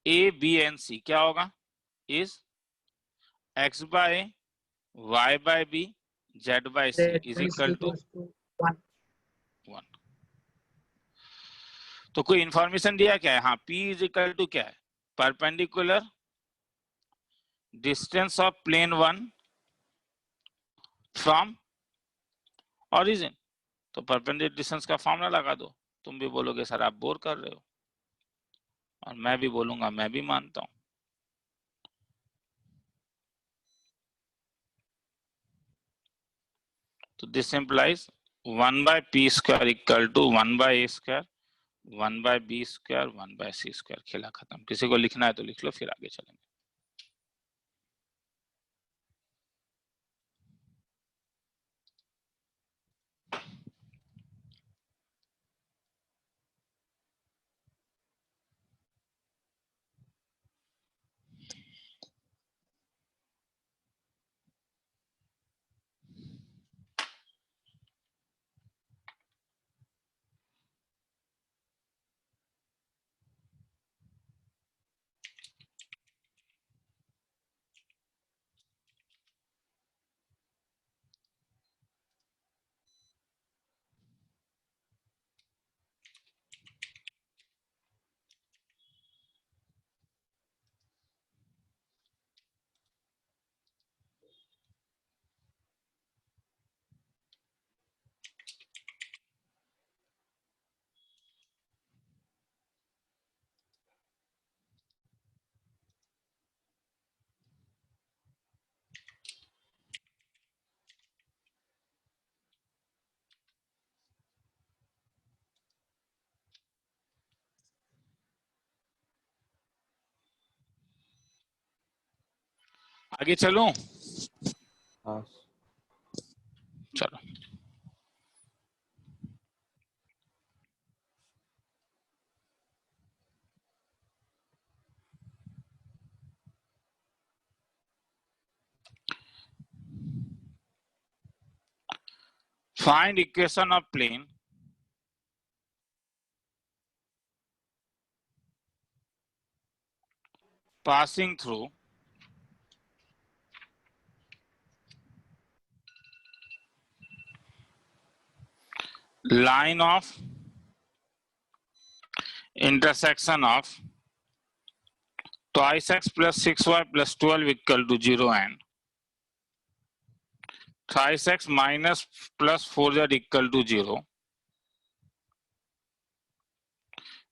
A B and C, क्या होगा? Is X by Y by B Z by C is equal to 1। तो कोई इंफॉर्मेशन दिया क्या है? हाँ, P इज इक्वल टू क्या है? Perpendicular distance of plane 1 from origin. तो परपेंडिकुलर डिस्टेंस का फॉर्मूला लगा दो। तुम भी बोलोगे सर आप बोर कर रहे हो, और मैं भी बोलूंगा मैं भी मानता हूं। तो this implies 1 by P square equal to 1 by A square 1 by B square 1 by C square। खेला खत्म। किसी को लिखना है तो लिख लो, फिर आगे चलेंगे। आगे चलूं? हाँ चलो। Find equation of plane passing through line of intersection of twice x plus 6y plus 12 equal to 0 and thrice x minus plus 4z equal to 0,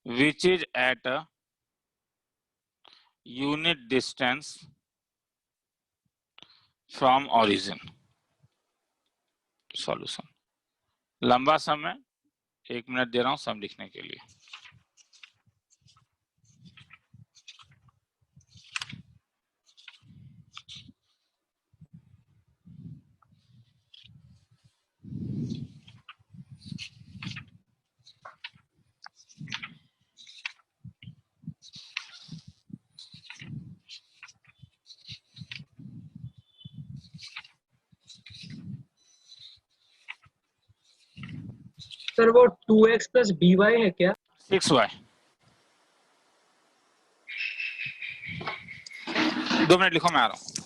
which is at a unit distance from origin. Solution. लंबा समय 1 minute दे रहा हूं सम लिखने के लिए। Sir वो 2x plus by है क्या? 6y। 2 मिनट लिखो, मैं आ रहा हूं।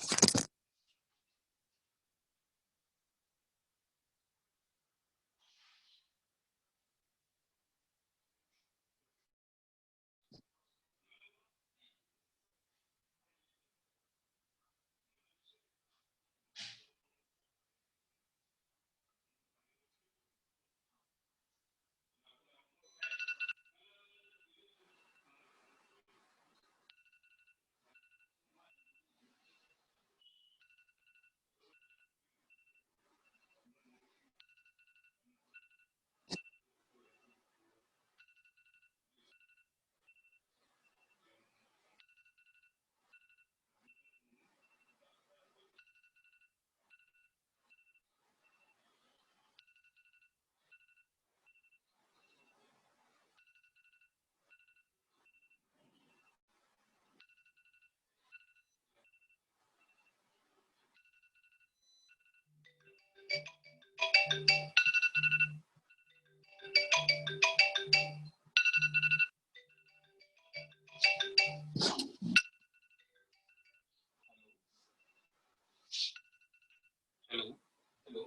Hello.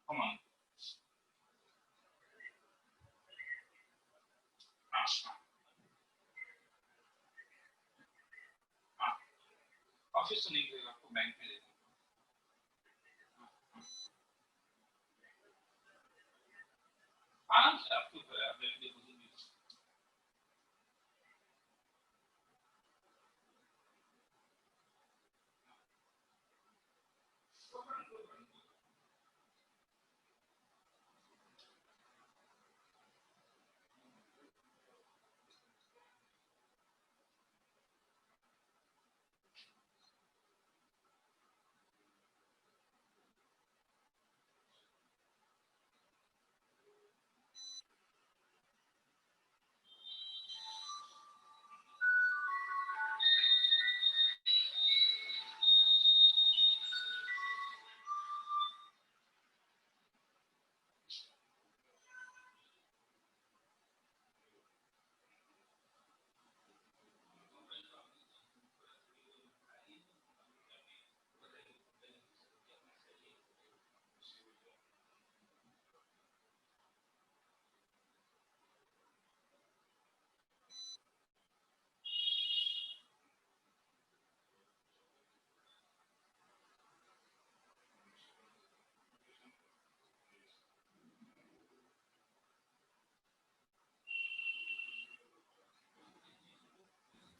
Come on. ऑफिस तो नहीं करेगा, आपको बैंक में देना। आराम से आपको बैंक डिपॉजिट भी।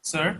Sir?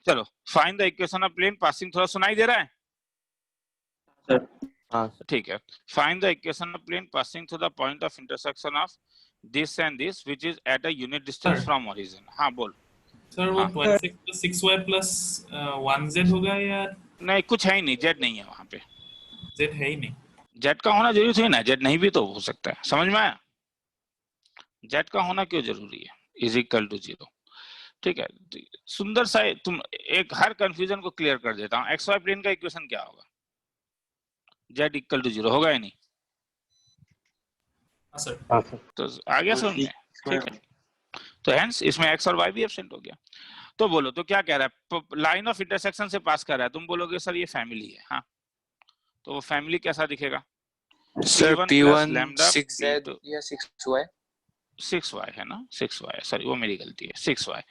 चलो find the equation of plane passing, थोड़ा सुनाई दे रहा है? हाँ सर। ठीक है, find the equation of plane passing through the point of intersection of this and this which is at a unit distance from origin. हाँ बोल। सर वो हाँ। 26 + 6y + 1z होगा या नहीं कुछ है ही नहीं, जेड नहीं है वहां पे, z है ही नहीं? जेड का होना जरूरी थोड़ी ना, जेड नहीं भी तो हो सकता है, समझ में आया? जेड का होना क्यों जरूरी है? Is equal to 0। ठीक है, सुंदर सा तुम एक हर कंफ्यूजन को क्लियर कर देता हूँ। एक्स वाई प्लेन का इक्वेशन क्या होगा? जेड इक्वल टू 0 होगा या नहीं? हाँ सर। हाँ सर। तो आ गया समझ में? ठीक है, तो हेंस इसमें एक्स और वाई भी एब्सेंट हो गया। तो बोलो तो क्या कह रहा है? लाइन ऑफ इंटरसेक्शन से पास कर रहा है, तुम बोलोगे सर ये फैमिली है। हाँ, तो वो फैमिली कैसा दिखेगा? Sir P1 P1 lambda 6Z P2 या 6Y। 6y है ना, 6y, सॉरी वो मेरी गलती है, 6y।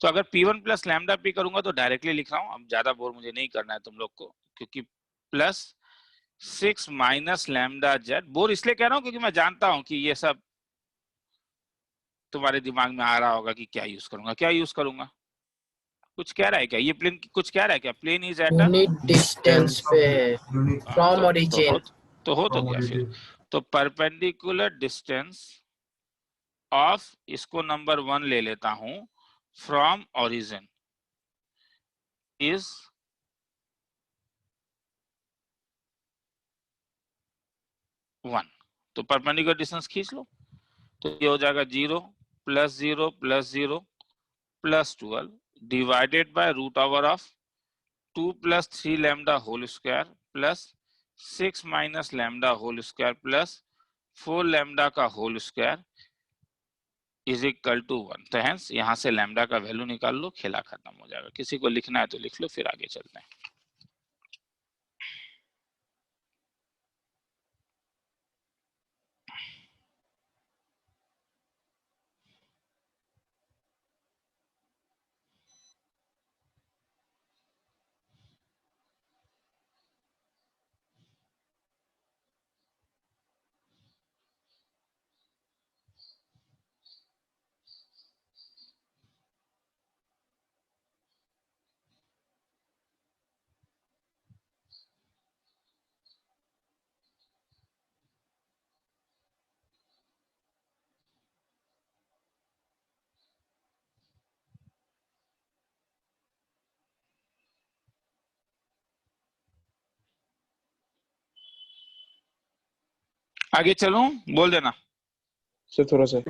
तो अगर P1 + लैम्डा P करूंगा तो डायरेक्टली लिख रहा हूं, अब ज्यादा बोर मुझे नहीं करना है तुम लोग को, क्योंकि प्लस 6 - लैम्डा Z। बोर इसलिए कह रहा हूं क्योंकि मैं जानता हूं कि ये सब तुम्हारे दिमाग में आ रहा होगा कि क्या यूज करूंगा, क्या यूज करूंगा। कुछ कह रहा है क्या ये प्लेन? कुछ कह रहा है क्या? Plane is at unit distance पे फ्रॉम ओरिजिन। तो हो तो गया फिर। तो परपेंडिकुलर डिस्टेंस ऑफ, इसको नंबर 1 ले लेता हूं, फ्रॉम ओरिजिन इज 1। तो परपेंडिकुलर डिस्टेंस खींच लो, तो ये हो जाएगा 0 + 0 + 0 + 12 divided by √2 + 3 lambda whole square plus 6 - lambda whole square plus 4 lambda का whole square is equal to 1। तो हेंस यहां से लैम्डा का वैल्यू निकाल लो, खेला खत्म हो जाएगा। किसी को लिखना है तो लिख लो, फिर आगे चलते हैं। आगे चलूं, बोल देना। सर थोड़ा सा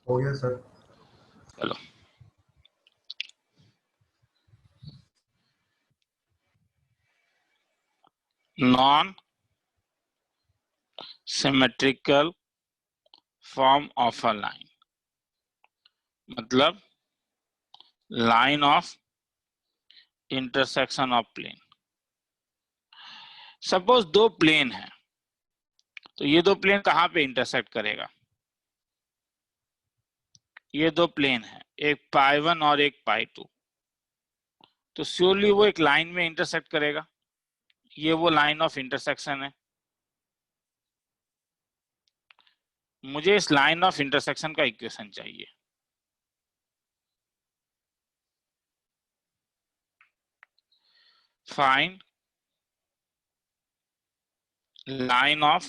हो गया सर। चलो non symmetrical form of a line, मतलब line of intersection of plane. Suppose दो प्लेन है, तो ये दो प्लेन कहां पे इंटरसेक्ट करेगा? ये दो प्लेन है, एक π1 और एक π2। तो श्योरली वो एक लाइन में इंटरसेक्ट करेगा, ये वो लाइन ऑफ इंटरसेक्शन है। मुझे इस लाइन ऑफ इंटरसेक्शन का इक्वेशन चाहिए। Find line of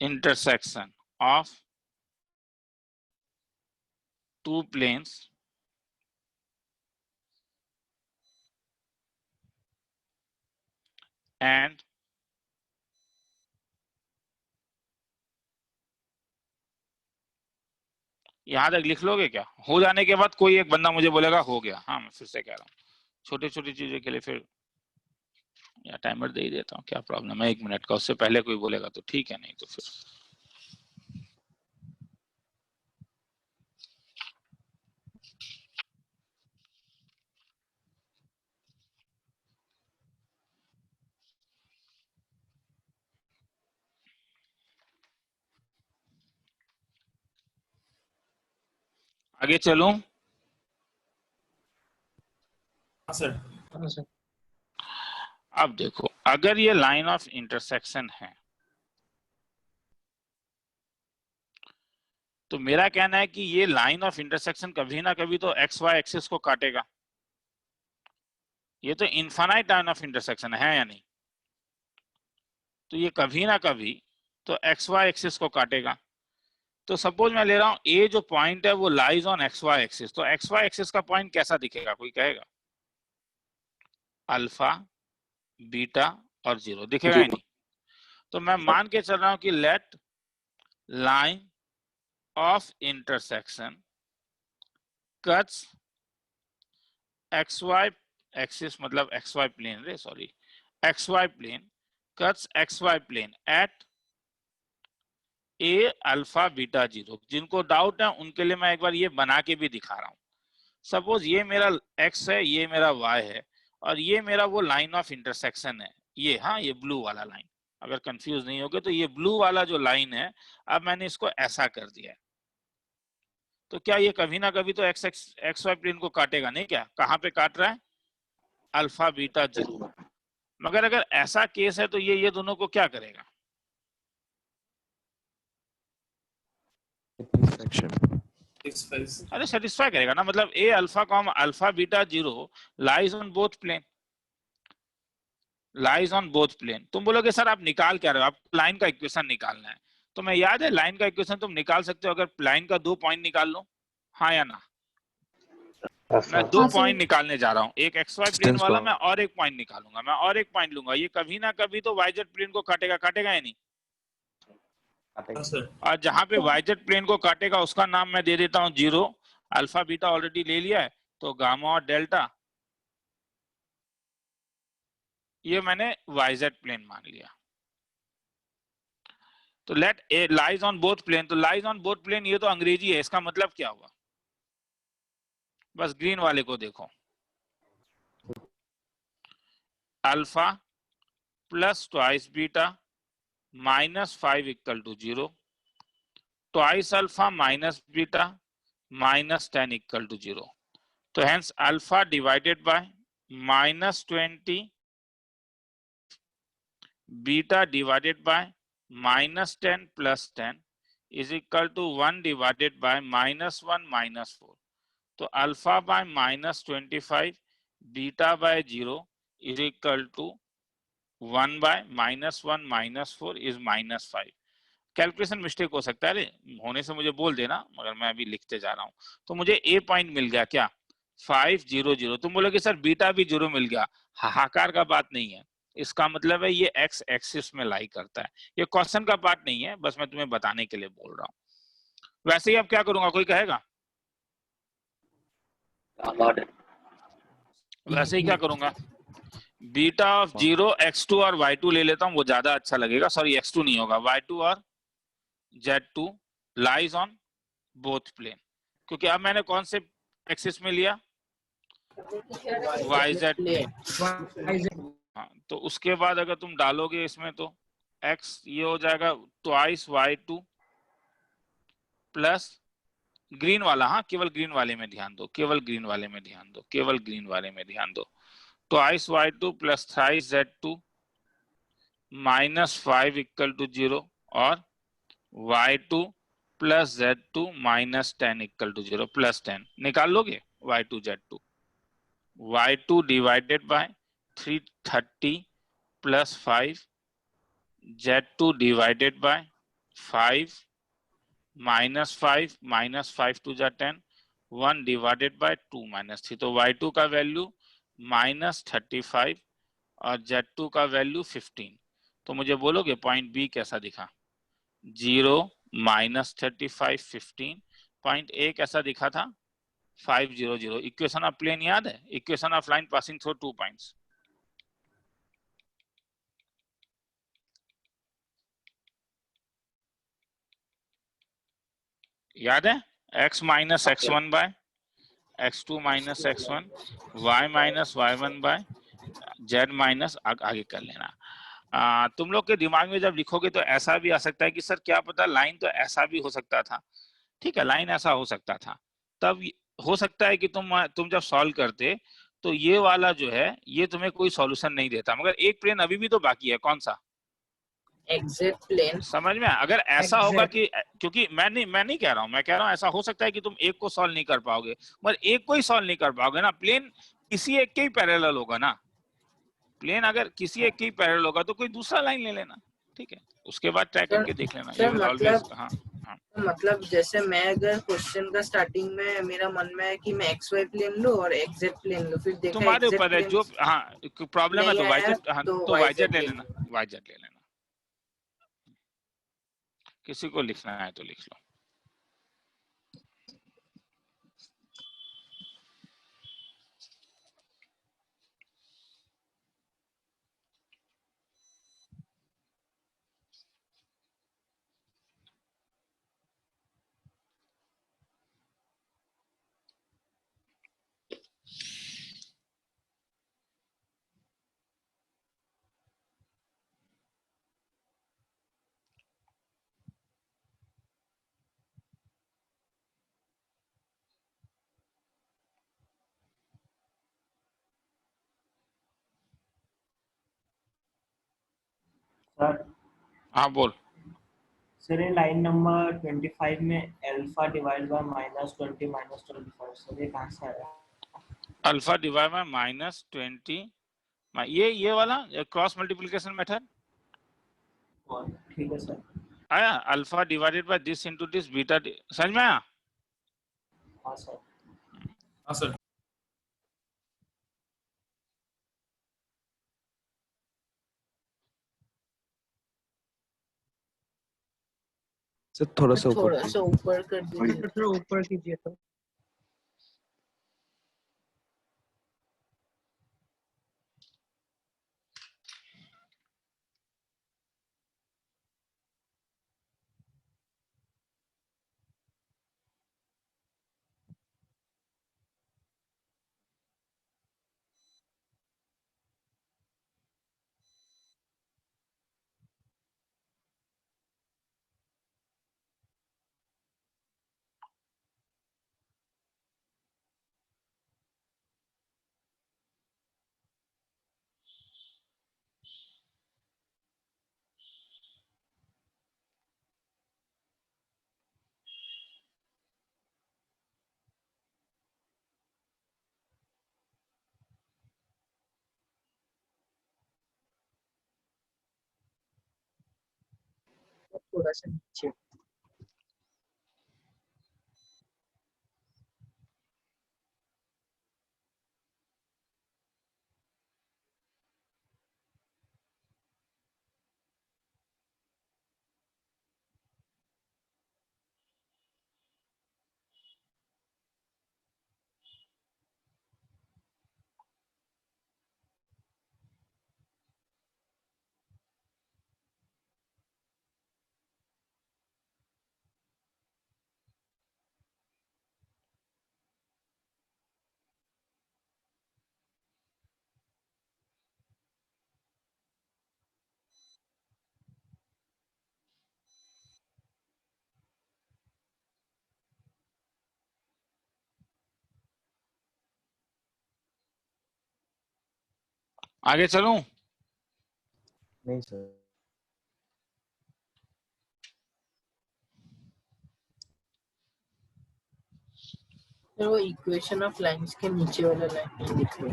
intersection of two planes and यहां तक लिख लोगे क्या? हो जाने के बाद कोई एक बंदा मुझे बोलेगा हो गया। हाँ, मैं फिर से कह रहा हूँ, छोटी छोटी चीजों के लिए फिर या टाइमर दे ही देता हूँ, क्या प्रॉब्लम है 1 मिनट का। उससे पहले कोई बोलेगा तो ठीक है, नहीं तो फिर आगे चलूं। हाँ सर। हाँ सर। अब देखो, अगर ये लाइन ऑफ इंटरसेक्शन है तो मेरा कहना है कि ये लाइन ऑफ इंटरसेक्शन कभी ना कभी तो एक्स वाई एक्सिस को काटेगा। ये तो इनफाइनाइट लाइन ऑफ इंटरसेक्शन है या नहीं? तो ये कभी ना कभी तो एक्स वाई एक्सिस को काटेगा। तो सपोज मैं ले रहा हूं ए जो पॉइंट है वो lies on x y axis, तो एक्स वाई एक्सिस का पॉइंट कैसा दिखेगा, कोई कहेगा? अल्फा, बीटा और 0 दिखेगा ही नहीं। तो मैं मान के चल रहा हूं कि let line of intersection cuts x y axis, मतलब एक्स वाई प्लेन रे sorry x y plane cuts x y plane at A alpha beta 0। जिनको डाउट है उनके लिए मैं एक बार ये बना के भी दिखा रहा हूं। सपोज ये मेरा x है, ये मेरा y है, और ये मेरा वो लाइन ऑफ इंटरसेक्शन है, ये, हाँ, ये ब्लू वाला लाइन। अगर कंफ्यूज नहीं होगे तो ये ब्लू वाला जो लाइन है, अब मैंने इसको ऐसा कर दिया है, तो क्या ये कभी ना कभी तो एक्स वाई प्लेन को काटेगा नहीं? क्या कहाँ पे काट रहा है? Alpha beta 0। मगर अगर ऐसा केस है तो ये दोनों को क्या करेगा? अरे सेटिस्फाई करेगा ना, मतलब A alpha comma alpha beta 0 lies on both plane, lies on both plane. तुम बोलोगे सर आप निकाल क्या रहे हो, आपको लाइन का इक्वेशन निकालना है। तो मैं याद है लाइन का इक्वेशन तुम निकाल सकते हो अगर लाइन का 2 पॉइंट निकाल लो, हाँ या ना? मैं 2 पॉइंट निकालने जा रहा हूँ, एक एक्स वाई प्लेन वाला मैं और एक पॉइंट निकालूंगा, मैं और एक पॉइंट लूंगा। ये कभी ना कभी तो वाईजेड प्लेन को काटेगा, काटेगा या नहीं? और जहां पे वाईजेड प्लेन को काटेगा उसका नाम मैं दे देता हूं 0। अल्फा बीटा ऑलरेडी ले लिया है, तो गामा और डेल्टा ये मैंने वाईजेड प्लेन मान लिया। तो let A lies on both plane, तो लाइज ऑन बोथ प्लेन ये तो अंग्रेजी है, इसका मतलब क्या हुआ? बस ग्रीन वाले को देखो, alpha plus twice beta -5 equal to 0, twice alpha minus beta -10 equal to 0। तो hence alpha divided by -20 beta divided by -10 plus 10 is equal to 1 divided by -1 -4। तो alpha by -25 beta by 0 is equal to 1 by -1 -4 is -5। Calculation mistake हो सकता है, होने से मुझे बोल देना, मगर मैं अभी लिखते जा रहा हूं। तो मुझे ए पॉइंट मिल गया क्या? 5 0 0। तुम बोलोगे सर बीटा भी 0 मिल गया, हाहाकार का बात नहीं है, इसका मतलब है ये एक्स एक्सिस में लाई करता है। ये क्वेश्चन का पार्ट नहीं है, बस मैं तुम्हें बताने के लिए बोल रहा हूँ। वैसे ही अब क्या करूंगा, कोई कहेगा? वैसे ही क्या करूंगा, बीटा ऑफ 0 x2 और y2 ले लेता हूं, वो ज्यादा अच्छा लगेगा। सॉरी x2 नहीं होगा, y2 और z2 lies on both plane, क्योंकि अब मैंने कौन से एक्सिस में लिया? yz plane. हाँ, तो उसके बाद अगर तुम डालोगे इसमें तो x ये हो जाएगा ट्वाइस y2 प्लस ग्रीन वाला, हाँ केवल ग्रीन वाले में ध्यान दो, केवल ग्रीन वाले में ध्यान दो, केवल ग्रीन वाले में ध्यान दो। Twice y2 plus thrice z2 -5 equal to 0 और y2 plus z2 -10 equal to 0 plus 10 निकाल लोगे y2 z2। y2 divided by 330 plus 5 z2 divided by 5 -5 टू जा 10 1 डिवाइडेड बाय 2 -3 तो y2 का वैल्यू -35 और z2 का वैल्यू 15। तो मुझे बोलोगे पॉइंट बी कैसा दिखा? 0 -35 15। पॉइंट ए कैसा दिखा था? 5 0 0। इक्वेशन ऑफ प्लेन याद है? Equation of line passing through 2 points याद है? x minus x1 by x2 minus x1 y minus y1 by z minus आगे कर लेना। तुम लोग के दिमाग में जब लिखोगे तो ऐसा भी आ सकता है कि सर क्या पता लाइन तो ऐसा भी हो सकता था। ठीक है, लाइन ऐसा हो सकता था। तब हो सकता है कि तुम जब सॉल्व करते तो ये वाला जो है ये तुम्हें कोई सॉल्यूशन नहीं देता, मगर एक प्लेन अभी भी तो बाकी है। कौन सा? Exact plane. समझ में? अगर ऐसा होगा कि, क्योंकि मैं नहीं कह रहा हूं, मैं कह रहा हूं ऐसा हो सकता है कि तुम एक को सॉल्व नहीं कर पाओगे, मगर एक को ही सॉल्व नहीं कर पाओगे ना। प्लेन किसी एक के ही पैरेलल होगा ना। प्लेन अगर किसी एक के ही पैरेलल होगा तो कोई दूसरा लाइन ले लेना। ठीक है, उसके बाद ट्राई करके देख लेना। You will always. हाँ मतलब जैसे मैं अगर क्वेश्चन का स्टार्टिंग में मेरा मन में है कि मैं एक्स वाई प्लेन लूं और एग्जैक्ट प्लेन लूं, फिर देखा तुम्हारे एग्जैक्ट ऊपर है प्लेन जो, हाँ प्रॉब्लम है नहीं तो आया वाईजेड, हाँ तो तो वाईजेड YZ ले लेना, वाईजेड ले लेना। किसी को लिखना है तो लिख लो। सर हाँ बोल। सर ये लाइन नंबर 25 में अल्फा डिवाइड बाय -20 -25 सर ये कहाँ से आया? अल्फा डिवाइड बाय -20, ये वाला क्रॉस मल्टीप्लिकेशन मेथड ठीक है सर। आया। Alpha divided by this into this beta, समझ में आया? हाँ सर। हाँ सर। सर थोड़ा सा ऊपर थोड़ा सा ऊपर कर दीजिए। थोड़ा ऊपर कीजिए तो। थोड़ा सा नीचे। आगे चलूं? नहीं सर। फिर वो इक्वेशन ऑफ लाइंस के नीचे वाला लाइन लिख लो।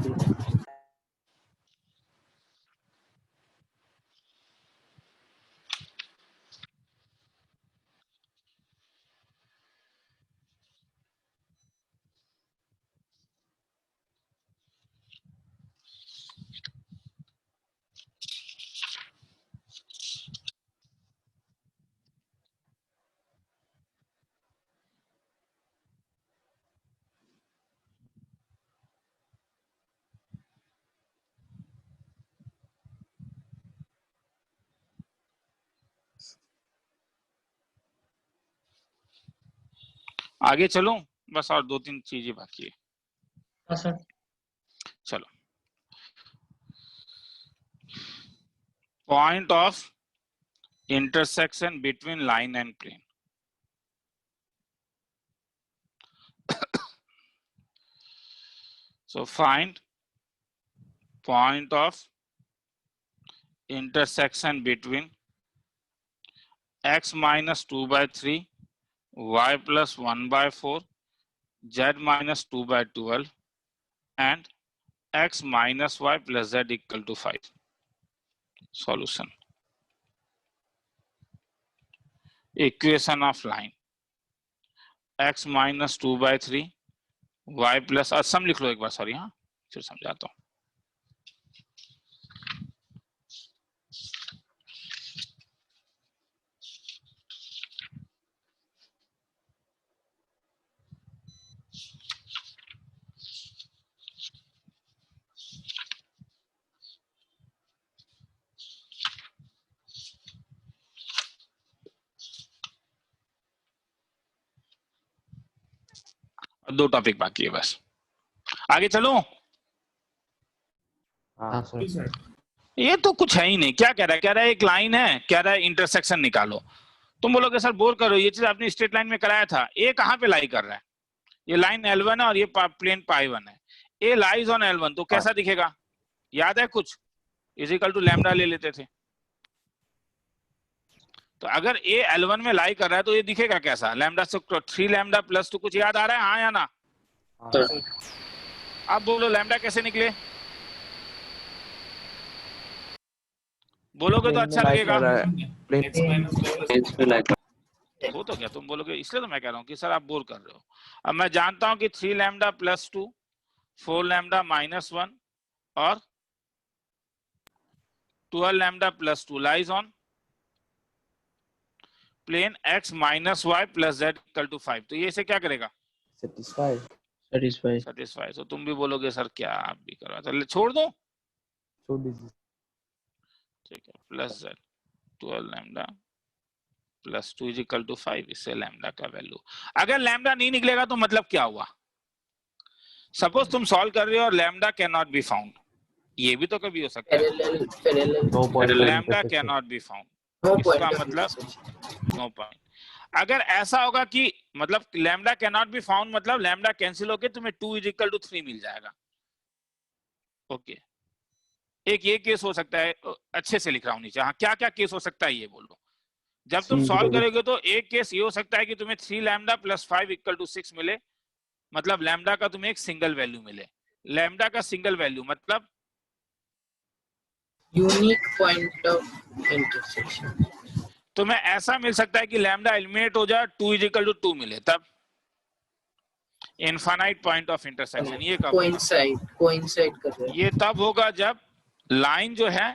आगे चलूं? बस और 2-3 चीजें बाकी है। हाँ सर। चलो, point of intersection between line and plane. So find point of intersection between x minus 2 by 3, y plus 1 by 4, z minus 2 by 12 and x minus y plus z equal to 5. Solution. Equation of line x minus 2 by 3, y plus, सम लिख लो एक बार, sorry, हाँ फिर समझाता हूँ। दो topic बाकी है बस। आगे चलो। हाँ सर। ये तो कुछ है ही नहीं। क्या कह रहा है? कह रहा है एक लाइन है, कह रहा है इंटरसेक्शन निकालो। तुम बोलोगे सर बोर करो, ये चीज आपने स्ट्रेट लाइन में कराया था। ए कहाँ पे लाई कर रहा है? ये लाइन L1 है और ये प्लेन π1 है। ए लाइज ऑन L1, तो कैसा दिखेगा? याद है कुछ? इज इक्वल टू लैम्डा ले लेते थे। तो अगर ए L1 में लाई कर रहा है तो ये दिखेगा कैसा? लैम्डा से 3 लैम्डा प्लस 2, कुछ याद आ रहा है? हाँ या ना? आप बोलो लैम्डा कैसे निकले? बोलोगे तो अच्छा लगेगा। वो तो क्या तुम बोलोगे, इसलिए तो मैं कह रहा हूँ कि सर आप बोर कर रहे हो। अब मैं जानता हूँ कि 3 लैम्डा प्लस 2, 4 लैम्डा माइनस 1 और 12 lambda plus 2 lies on plane x minus Y plus Z equal to 5। तो ये इसे क्या करेगा? सेटिस्फाई। तो तुम भी बोलोगे सर क्या आप भी करो, चलिए छोड़ दो, ठीक है। Plus Z 12 lambda plus 2 is equal to 5। इससे लैम्डा का वैल्यू, अगर लैम्डा नहीं निकलेगा तो मतलब क्या हुआ? सपोज तुम सॉल्व कर रहे हो और lambda can not be found, ये भी तो कभी हो सकता है। Lambda can not be found, इसका मतलब नो पॉइंट। अगर ऐसा होगा कि मतलब lambda can not be found, मतलब लैम्डा कैंसिल होके तुम्हें 2 इज इक्वल टू 3 मिल जाएगा। ओके, एक ये केस हो सकता है। अच्छे से लिख रहा हूं नीचे, हाँ क्या क्या केस हो सकता है ये बोलो। जब तुम सॉल्व करोगे तो एक केस ये हो सकता है कि तुम्हें 3 लैम्डा प्लस 5 इक्वल टू 6 मिले, मतलब लैम्डा का तुम्हें एक सिंगल वैल्यू मिले। लैम्डा का सिंगल वैल्यू मतलब यूनिक पॉइंट ऑफ इंटरसेक्शन। तुम्हें ऐसा मिल सकता है कि लैम्डा एलिमिनेट हो जाए, 2 इज इक्वल टू 2 मिले, तब इनफाइनाइट पॉइंट ऑफ इंटरसेक्शन। ये कब कोइंसाइड कर रहा है? ये तब होगा जब लाइन जो है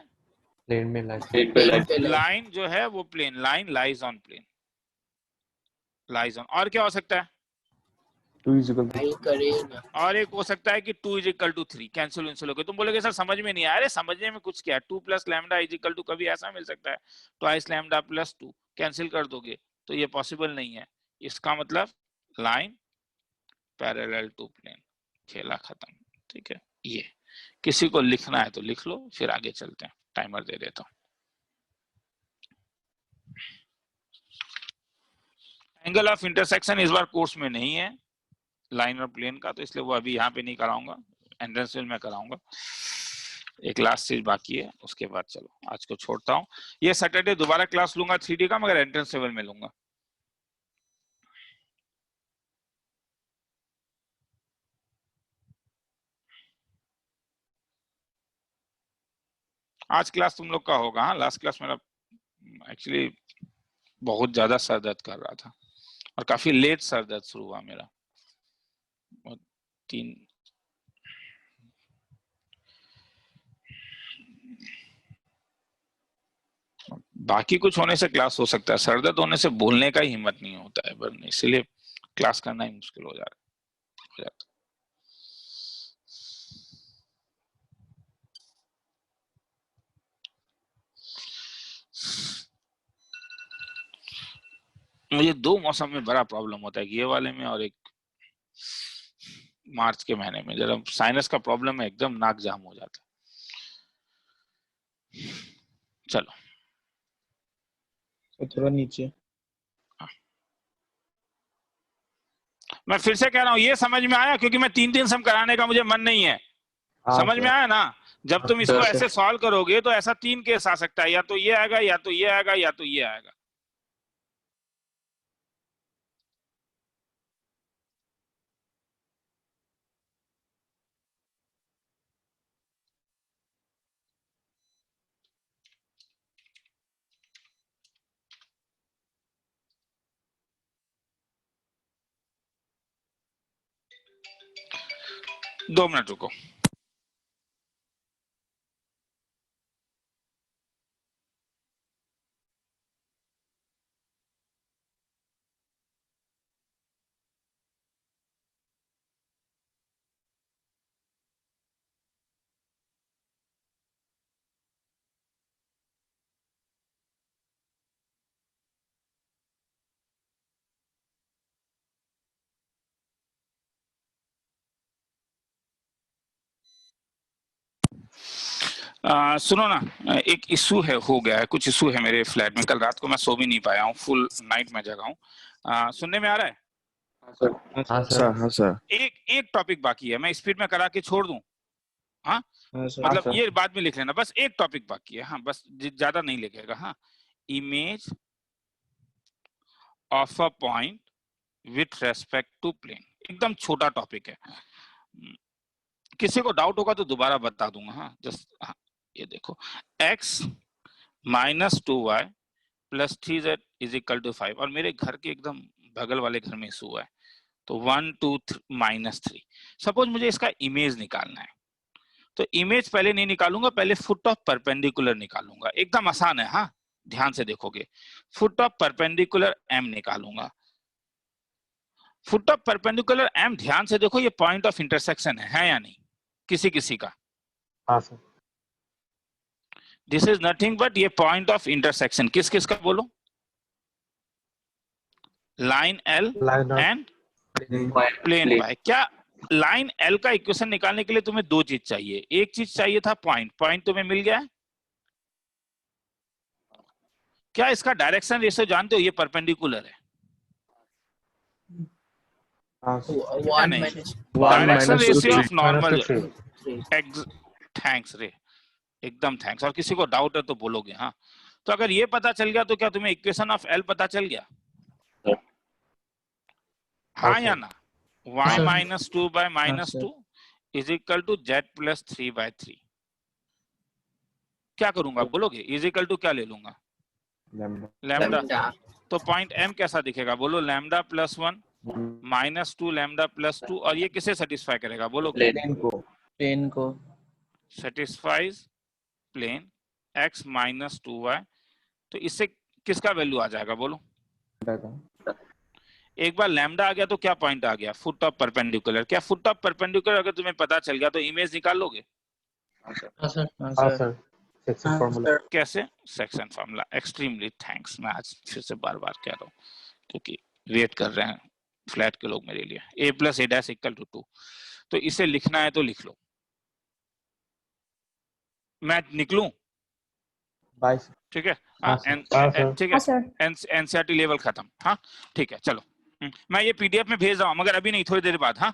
प्लेन में लाइन जो है वो plane, line lies on plane, lies on. और क्या हो सकता है? 2 is equal to और एक हो सकता है कि 2 इज इक्वल टू 3। कैंसिल विंसिल हो गए। तुम बोलोगे सर समझ में नहीं आया। अरे समझने में कुछ क्या है, 2 plus lambda is equal to, कभी ऐसा मिल सकता है ट्वाइस लैम्डा प्लस 2, कैंसिल कर दोगे तो ये पॉसिबल नहीं है। इसका मतलब लाइन पैरेलल टू प्लेन, खेला खत्म, ठीक है। ये किसी को लिखना है तो लिख लो, फिर आगे चलते हैं। टाइमर दे देता हूं। एंगल ऑफ इंटरसेक्शन इस बार कोर्स में नहीं है लाइन और प्लेन का, तो इसलिए वो अभी यहाँ पे नहीं कराऊंगा, एंट्रेंस में कराऊंगा। एक लास्ट चीज बाकी है, उसके बाद चलो आज को छोड़ता हूँ। ये सैटरडे दोबारा क्लास लूंगा 3D का, मगर एंट्रेंस लेवल में लूंगा। आज क्लास तुम लोग का होगा। हाँ, लास्ट क्लास मेरा एक्चुअली बहुत ज्यादा सर दर्द कर रहा था और काफी लेट सर दर्द शुरू हुआ मेरा। 3 बाकी कुछ होने से क्लास हो सकता है, सर दर्द होने से बोलने का ही हिम्मत नहीं होता है, पर इसीलिए क्लास करना ही मुश्किल हो जाता है। मुझे 2 मौसम में बड़ा प्रॉब्लम होता है, ये वाले में और एक मार्च के महीने में। जब साइनस का प्रॉब्लम है, एकदम नाक जाम हो जाता है। चलो थोड़ा नीचे। मैं फिर से कह रहा हूँ, ये समझ में आया? क्योंकि मैं 3 सम कराने का मुझे मन नहीं है। समझ में आया ना? जब तुम इसको ऐसे सॉल्व करोगे तो ऐसा 3 केस आ सकता है, या तो ये आएगा, या तो ये आएगा, या तो ये आएगा। दो मिनट रुको। सुनो ना, एक इशू है, हो गया है, कुछ इशू है मेरे फ्लैट में। कल रात को मैं सो भी नहीं पाया हूँ, फुल नाइट में जगा हूँ। सुनने में आ रहा है? हाँ सर। एक टॉपिक बाकी है, मैं स्पीड में करा के छोड़ दूं? हाँ, मतलब ये बाद में लिख लेना, बस एक टॉपिक बाकी है। हाँ, बस ज्यादा नहीं लिखेगा। हाँ, image of a point with respect to plane, एकदम छोटा टॉपिक है। किसी को डाउट होगा तो दोबारा बता दूंगा। हाँ, जस्ट हाँ, ये देखो, x minus 2y plus 3z is equal to 5, और मेरे घर के एकदम बगल वाले घर में इशू है, तो 1 2 माइनस 3। सपोज मुझे इसका इमेज निकालना है, तो इमेज पहले नहीं निकालूंगा, पहले फुट ऑफ परपेंडिकुलर निकालूंगा। एकदम आसान है। हाँ, ध्यान से देखोगे, फुट ऑफ परपेंडिकुलर m निकालूंगा। फुट ऑफ परपेंडिकुलर m, ध्यान से देखो, ये पॉइंट ऑफ इंटरसेक्शन है या नहीं किसी किसी का? हाँ sir. This is nothing but ये पॉइंट ऑफ इंटरसेक्शन किस किस का बोलो? Line L and plane y। क्या लाइन L का इक्वेशन निकालने के लिए तुम्हें 2 चीज चाहिए? एक चीज चाहिए था पॉइंट तुम्हें मिल गया है। क्या इसका डायरेक्शन रेशियो जानते हो? ये परपेंडिकुलर है। Direction ratio of normal. Thanks रे, एकदम थैंक्स। और किसी को डाउट है तो बोलोगे। हाँ, तो अगर ये पता चल गया तो क्या तुम्हें इक्वेशन ऑफ L पता चल गया? हाँ या ना? y minus 2 by minus 2 is equal to z plus 3 by 3। क्या करूंगा बोलोगे? इज इक्वल टू क्या ले लूंगा? लैम्डा। तो पॉइंट m कैसा दिखेगा बोलो? Lambda plus 1 minus 2 lambda plus 2, और ये किसे सेटिस्फाई करेगा बोलो? प्लेन को satisfies plane x minus 2y। तो इससे किसका वैल्यू आ जाएगा बोलो? एक बार लैम्डा आ गया तो क्या पॉइंट आ गया? Foot of perpendicular. क्या फुट ऑफ परपेंडिकुलर अगर तुम्हें पता चल गया तो इमेज निकाल लोगे? हाँ सर। सेक्शन फार्मूला कैसे? Section formula. Extremely thanks. मैं आज फिर से बार बार कह रहा हूँ क्योंकि वेट कर रहे हैं फ्लैट के लोग मेरे लिए। a plus a dash equal to 2। तो इसे लिखना है तो लिख लो। मैं निकलूं? ठीक है। ठीक है, एनसीईआरटी लेवल खत्म। हाँ ठीक है, चलो मैं ये पीडीएफ में भेज रहा हूँ, मगर अभी नहीं, थोड़ी देर बाद। हाँ